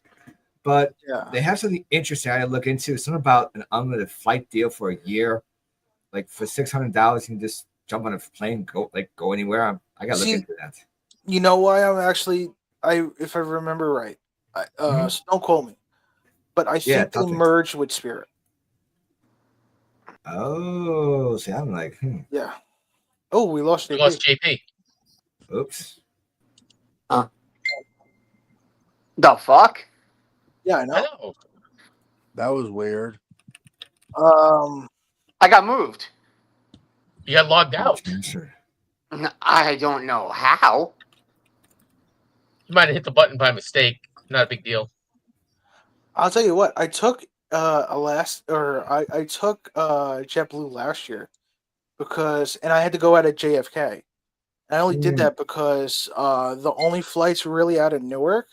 But
Yeah.
they have something interesting I had to look into. Something about an unlimited flight deal for a year. Like for $600, you can just jump on a plane, go anywhere. I gotta look
See,
into that.
You know why I'm actually if I remember right, so don't quote me, but I
Yeah,
think they
nothing.
merged with Spirit.
Oh, see, I'm like,
Yeah. Oh, we lost
We
JP.
lost JP.
oops.
The fuck?
Yeah, I
I
know.
know.
That was weird.
I got moved.
You got logged out.
Sure.
I don't know how.
You might have hit the button by mistake. Not a big deal.
I'll tell you what. I took I took JetBlue last year and I had to go out at JFK. I only did that because the only flights really out of Newark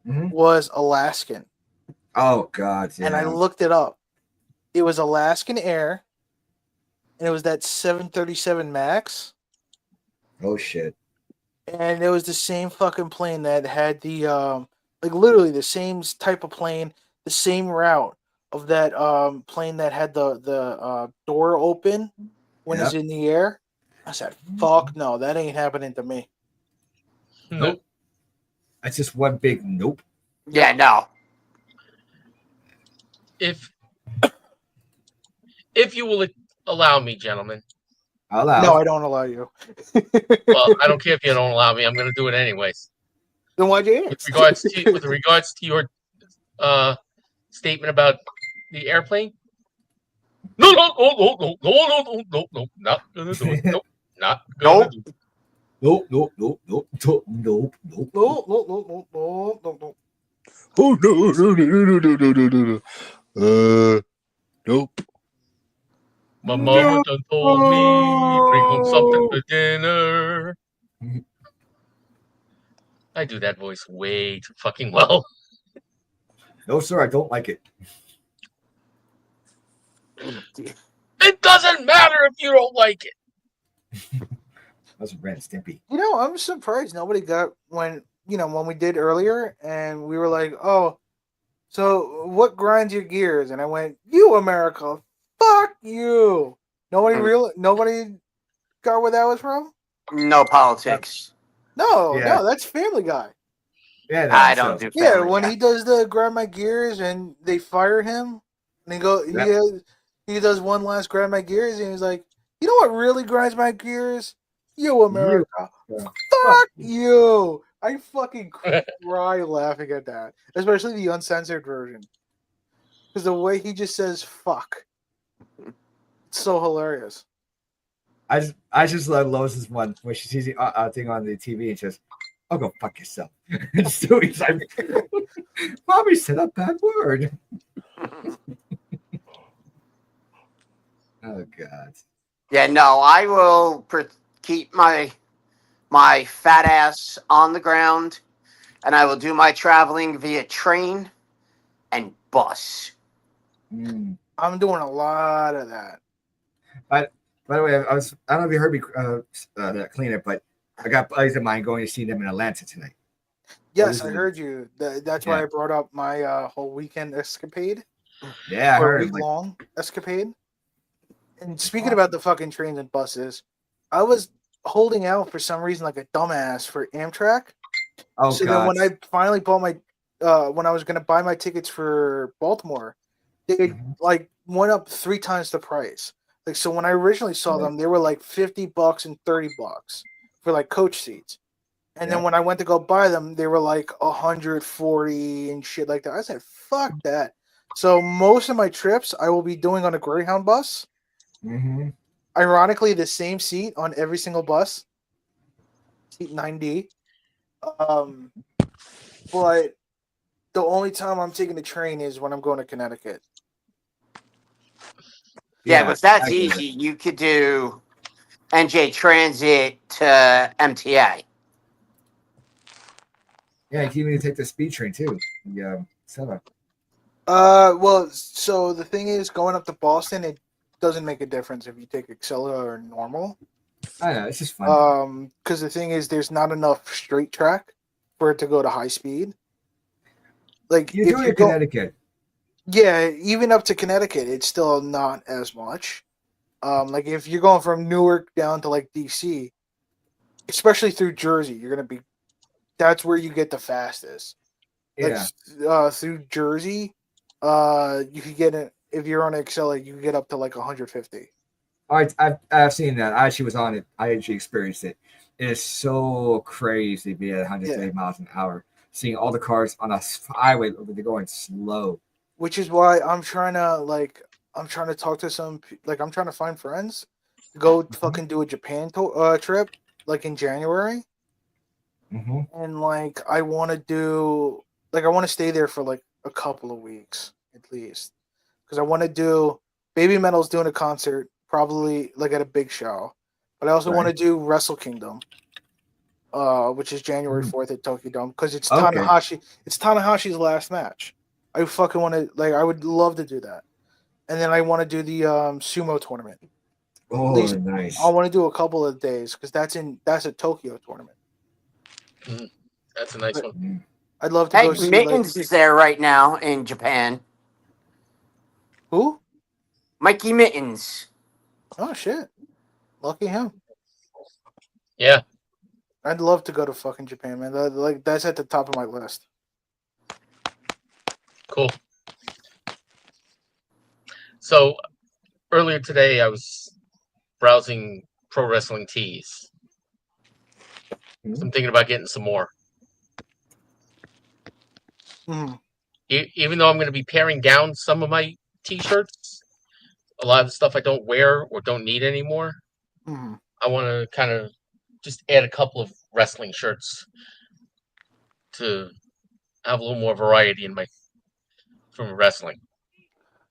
was Alaskan.
Oh God, yeah.
And I looked it up. It was Alaskan Air, and it was that 737 Max.
Oh shit.
And it was the same fucking plane that had the like literally the same type of plane, the same route of that plane that had the door open when it's
Yep.
in the air. I said, "Fuck no, that ain't happening to me."
Nope.
That's just one big nope.
Yeah, no.
If you will allow me, gentlemen.
Allow.
No, I don't allow you.
Well, I don't care if you don't allow me. I'm going to do it anyways.
Then why'd you
With
ask?
regards to your statement about the airplane. No, not gonna do it. Nope, not gonna
Nope.
do it.
Nope, nope, nope, nope, nope, nope, nope.
No.
Oh no. Nope.
My mama done told me bring home something for dinner. I do that voice way too fucking well.
No, sir, I don't like it.
It doesn't matter if you don't like it.
That's Ren Stimpy.
You know, I'm surprised nobody got when we did earlier, and we were like, "Oh, so what grinds your gears?" And I went, "You, America, fuck you." Nobody got where that was from.
No politics.
No,
Yeah.
that's Family Guy.
Yeah, no,
I don't
so-
do
Yeah,
Family
when
Guy.
he does the grab my gears and they fire him, and he does one last grab my gears, and he's like, "You know what really grinds my gears? You, America,
Yeah.
fuck you." I fucking cry laughing at that, especially the uncensored version, because the way he just says "fuck," it's so hilarious.
I just love Lois's one where she sees the thing on the TV and says, "I'll go fuck yourself." And Stewie's like, "Mommy said a bad word." Oh God.
Yeah, no, I will keep my fat ass on the ground, and I will do my traveling via train and bus.
Mm.
I'm doing a lot of that.
By the way, I don't know if you heard me clean it, but I got buddies of mine going to see them in Atlanta tonight.
Yes,
this
I
is-
heard you. That's why
Yeah.
I brought up my whole weekend escapade.
Yeah, I
Or
heard.
week
Like,
long escapade. And speaking about the fucking trains and buses, I was holding out for some reason like a dumbass for Amtrak.
oh
So
God.
then when I finally bought my when I was gonna buy my tickets for Baltimore, they
Mhm.
like went up 3 times the price. Like so when I originally saw
Yeah.
them, they were like $50 and $30 for like coach seats. And then
Yeah.
when I went to go buy them, they were like 140 and shit like that. I said, fuck that. So most of my trips I will be doing on a Greyhound bus.
Mm-hmm.
Ironically, the same seat on every single bus, seat 9D. But the only time I'm taking the train is when I'm going to Connecticut.
Yeah, but that's
I get it.
easy. You could do NJ Transit to MTA.
Yeah, you can even take the speed train too. Yeah, so
Well, so the thing is, going up to Boston, it doesn't make a difference if you take Acela or normal.
I know it's just fun.
Because the thing is, there's not enough straight track for it to go to high speed. Like
You're
if
doing
you
it
go,
Connecticut.
yeah, even up to Connecticut, it's still not as much. Like if you're going from Newark down to like DC, especially through Jersey, you're gonna be. That's where you get the fastest.
Yeah.
Like through Jersey, you could get it if you're on Acela, you can get up to like 150.
All right, I've seen that. I actually was on it. I actually experienced it. It is so crazy to be at 130 miles an hour, seeing all the cars on a highway. They're going slow.
Which is why I'm trying to talk to some I'm trying to find friends to go fucking do a Japan trip like in January,
Mm-hmm.
and like I want to stay there for like a couple of weeks at least because I want to do Baby Metal's doing a concert probably like at a big show, but I also want to
Right.
do Wrestle Kingdom, which is January
Mm.
4th at Tokyo Dome because it's
Okay.
Tanahashi. It's Tanahashi's last match. I fucking want to I would love to do that, and then I want to do the sumo tournament.
Oh,
least
nice.
I want to do a couple of days because that's a Tokyo tournament.
That's a nice one.
Mm.
I'd love to
Hey,
go see
Mittens is there right now in Japan.
who?
Mikey Mittens.
Oh shit! Lucky him.
Yeah.
I'd love to go to fucking Japan, man. That's at the top of my list.
Cool. So earlier today, I was browsing pro wrestling tees. So I'm thinking about getting some more.
Mhm.
Even though I'm going to be paring down some of my t-shirts, a lot of the stuff I don't wear or don't need anymore,
Mhm.
I want to kind of just add a couple of wrestling shirts to have a little more variety in my from wrestling.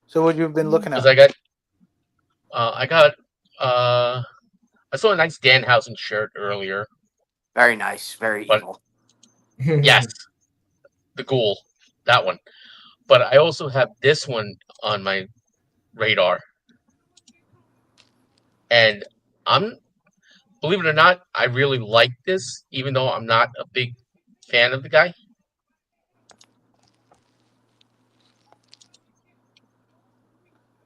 So what you've been looking
Because
at?
I saw a nice Danhausen shirt earlier.
Very nice. Very
But-
evil.
Yes, the Ghoul, that one. But I also have this one on my radar, and believe it or not, I really like this, even though I'm not a big fan of the guy.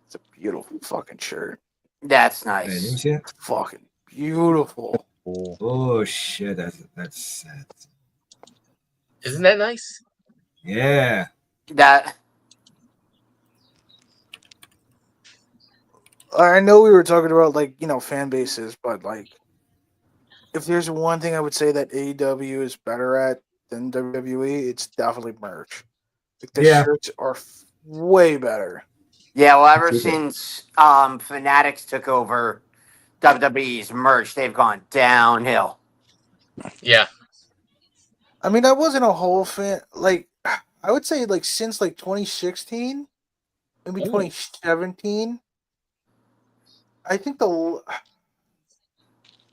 It's a beautiful fucking shirt.
That's
Hey, let me
nice.
see it.
It's fucking beautiful.
Cool.
Oh shit, that's sad.
Isn't that nice?
Yeah.
That
I know we were talking about fan bases, but if there's one thing I would say that AEW is better at than WWE, it's definitely merch. Like the
Yeah.
shirts are way better.
yeah. Well, ever
Super.
since Fanatics took over WWE's merch, they've gone downhill.
Yeah.
I mean, I wasn't a whole fan. I would say since 2016, maybe
Ooh.
2017. I think I don't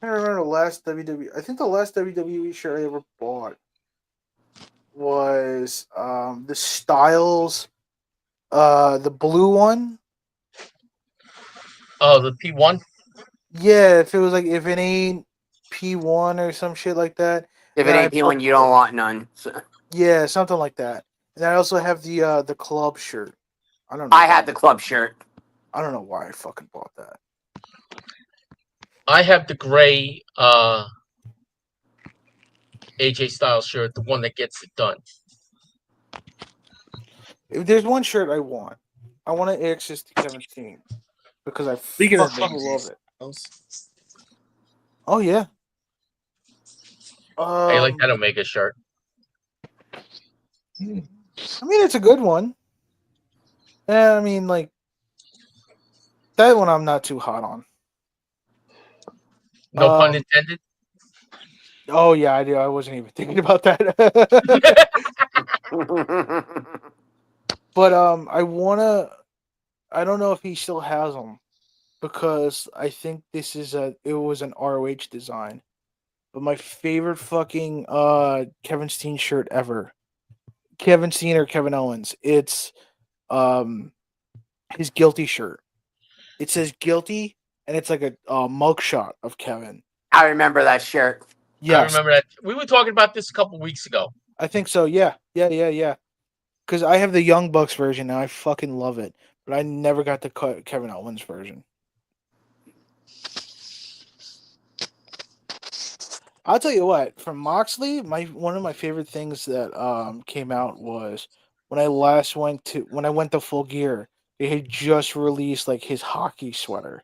remember the last WWE. I think the last WWE shirt I ever bought was the Styles, the blue one.
Oh, the P1.
Yeah, if it ain't P1 or some shit like that.
If it
Then I
ain't peeling, you don't want none. So,
Yeah, something like that. And I also have the club shirt. I don't know.
I had the club shirt.
I don't know why I fucking bought that.
I have the gray AJ Styles shirt, the one that gets it done.
If there's one shirt I want to access to Kevin Steen because I
Speaking of
fucking love
AJ
it.
Styles,
Oh yeah.
I like that Omega shirt.
Hmm.
I mean, it's a good one. I mean, that one I'm not too hot on.
No pun
Um,
intended.
Oh yeah, I do. I wasn't even thinking about that. But I don't know if he still has them because I think it was an ROH design. But my favorite fucking Kevin Steen shirt ever, Kevin Steen or Kevin Owens, it's his guilty shirt. It says guilty, and it's like a mugshot of Kevin.
I remember that shirt.
Yes,
I remember that. We were talking about this a couple weeks ago.
I think so. Yeah. Because I have the Young Bucks version now. I fucking love it, but I never got the Kevin Owens version. I'll tell you what. From Moxley, one of my favorite things that came out was when I went to Full Gear. They had just released his hockey sweater.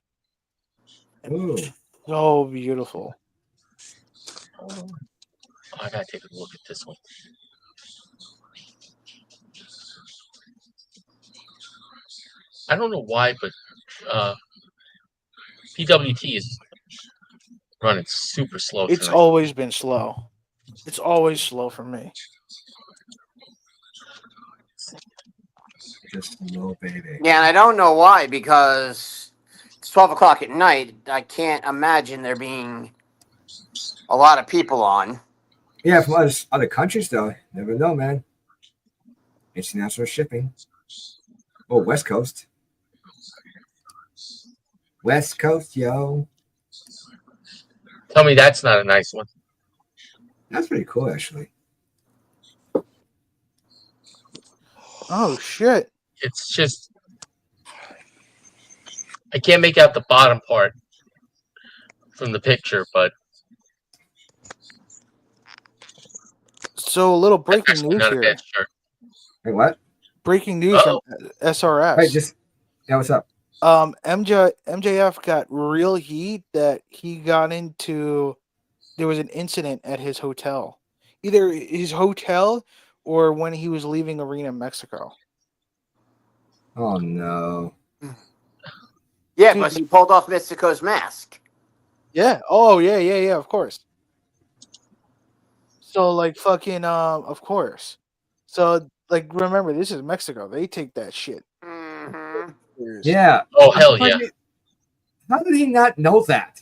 Ooh.
So beautiful.
I gotta take a look at this one. I don't know why, but PWT is running super slow
It's
tonight.
always been slow. It's always slow for me.
Just no baby.
Yeah, and I don't know why because it's 12 o'clock at night. I can't imagine there being a lot of people on.
Yeah, from other countries though. Never know, man. International shipping. Oh, West Coast. West Coast, yo.
Tell me that's not a nice one.
That's pretty cool, actually.
Oh shit!
It's just I can't make out the bottom part from the picture, but
So a little
that's
breaking
actually
news
not a
here.
bad shirt.
Hey, what?
Breaking news from SRS.
Hey, yeah, what's up?
MJF got real heat that he got into. There was an incident at his hotel, either his hotel or when he was leaving Arena Mexico.
Oh no.
Yeah, but he pulled off Mystico's mask.
Yeah. Oh yeah. Of course. So like fucking of course. So like remember, this is Mexico. They take that shit
Mhm.
seriously.
Yeah.
Oh hell yeah!
How did he not know that?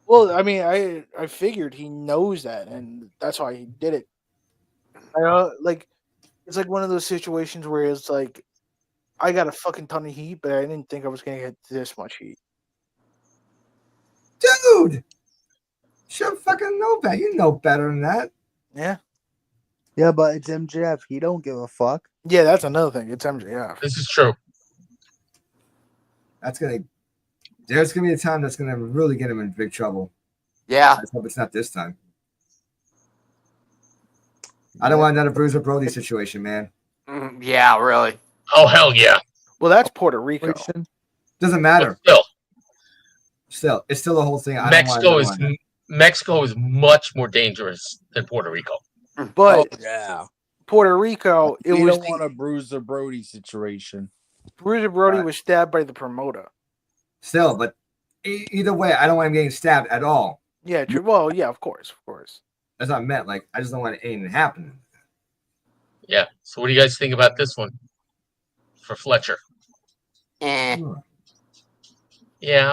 Well, I mean, I figured he knows that, and that's why he did it. Like it's like one of those situations where it's like I got a fucking ton of heat, but I didn't think I was gonna get this much heat.
Dude! Should fucking know better. You know better than that.
Yeah,
Yeah, but it's MJF. He don't give a fuck.
yeah, that's another thing. It's MJF.
This is true.
There's gonna be a time that's gonna really get him in big trouble.
Yeah.
I hope it's not this time. I don't want another Bruiser Brody situation, man.
Yeah, really.
Oh hell yeah!
Well, that's Puerto Rico.
Doesn't
But
matter.
still,
It's still the whole thing.
Mexico is much more dangerous than Puerto Rico.
But
Yeah.
Puerto Rico, it
You
was
don't want a Bruiser Brody situation.
Bruiser Brody
Right.
was stabbed by the promoter.
Still, but either way, I don't want him getting stabbed at all.
Yeah, true. Well, yeah, of course.
That's not meant. Like, I just don't want anything to happen.
Yeah. So what do you guys think about this one for Fletcher? Yeah,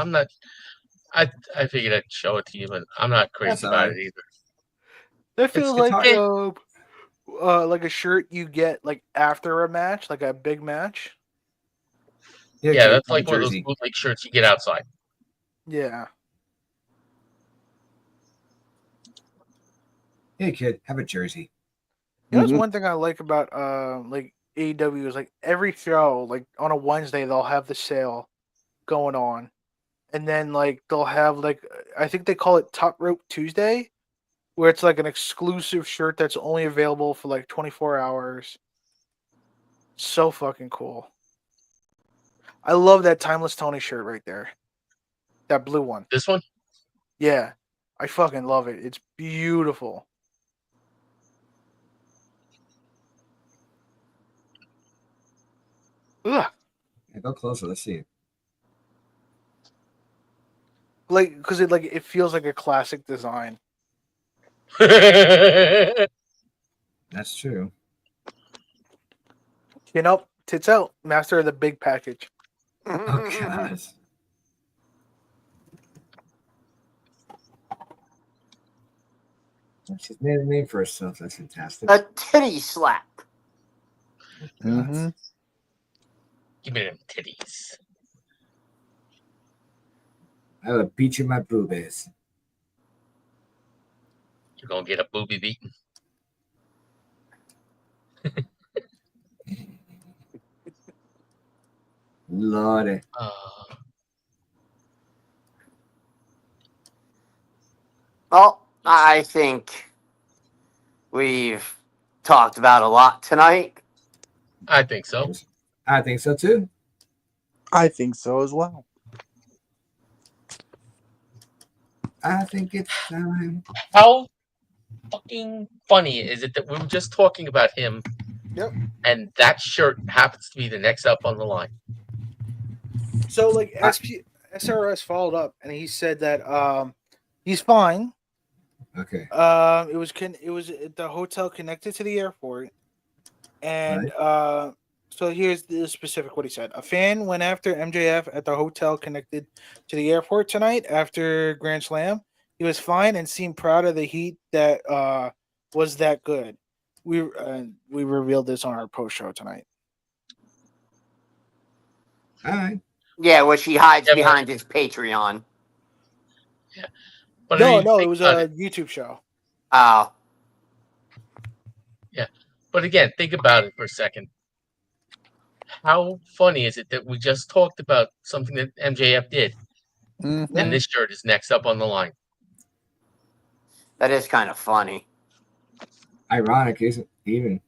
I'm not. I figured I'd show it to you, but I'm not crazy
That's all
about
right.
it either.
That feels
it's
like a shirt you get like after a match, like a big match.
Yeah,
kid,
that's
have a
like one of those
jersey.
bootleg shirts you get outside.
Yeah.
Hey, kid, have a jersey.
You know, that's one thing I like about like AEW is like every show, like on a Wednesday, they'll have the sale going on, and then like they'll have like I think they call it Top Rope Tuesday, where it's like an exclusive shirt that's only available for like 24 hours. So fucking cool. I love that Timeless Tony shirt right there. That blue one.
This one?
Yeah. I fucking love it. It's beautiful. Ugh.
Yeah, go closer. Let's see.
Like, because it feels like a classic design.
That's true.
You know, tits out. Master of the big package.
Oh, God. She's made a name for herself. That's fantastic.
A titty slap.
Mm-hmm.
Give me them titties.
I will beat you my boobies.
You're gonna get a booby beaten.
Lordy.
Well, I think we've talked about a lot tonight.
I think so.
I think so, too.
I think so as well.
I think it's time.
How fucking funny is it that we were just talking about him?
Yep.
And that shirt happens to be the next up on the line.
So, like, SRS followed up, and he said that he's fine.
Okay.
It was at the hotel connected to the airport, and so here's the specific what he said. A fan went after MJF at the hotel connected to the airport tonight after Grand Slam. He was fine and seemed proud of the heat that was that good. We revealed this on our post show tonight.
All right.
Yeah, where she hides
Yeah,
behind his Patreon.
But I
No,
mean,
no, it
think
was
about
a
it.
YouTube show.
Oh,
But again, think about it for a second. How funny is it that we just talked about something that MJF did, and this shirt is next up on the line?
that is kind of funny.
Ironic, isn't even?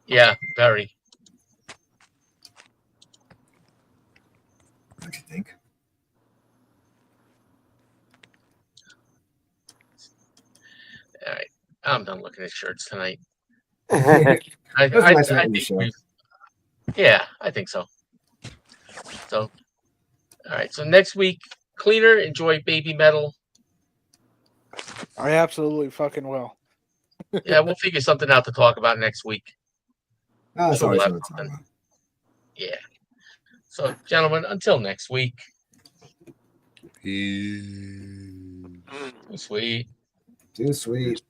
Yeah, very.
What you think?
All right, I'm done looking at shirts tonight.
Yeah.
I
That's a nice one in the
think
show.
yeah, I think so. So, all right. So next week, cleaner. Enjoy Baby Metal.
I absolutely fucking will.
Yeah, we'll figure something out to talk about next week.
Oh, that's
Sure,
always
we'll
what
have
we're talking about.
Yeah. So, gentlemen, until next week.
Peace.
Sweet.
Too sweet.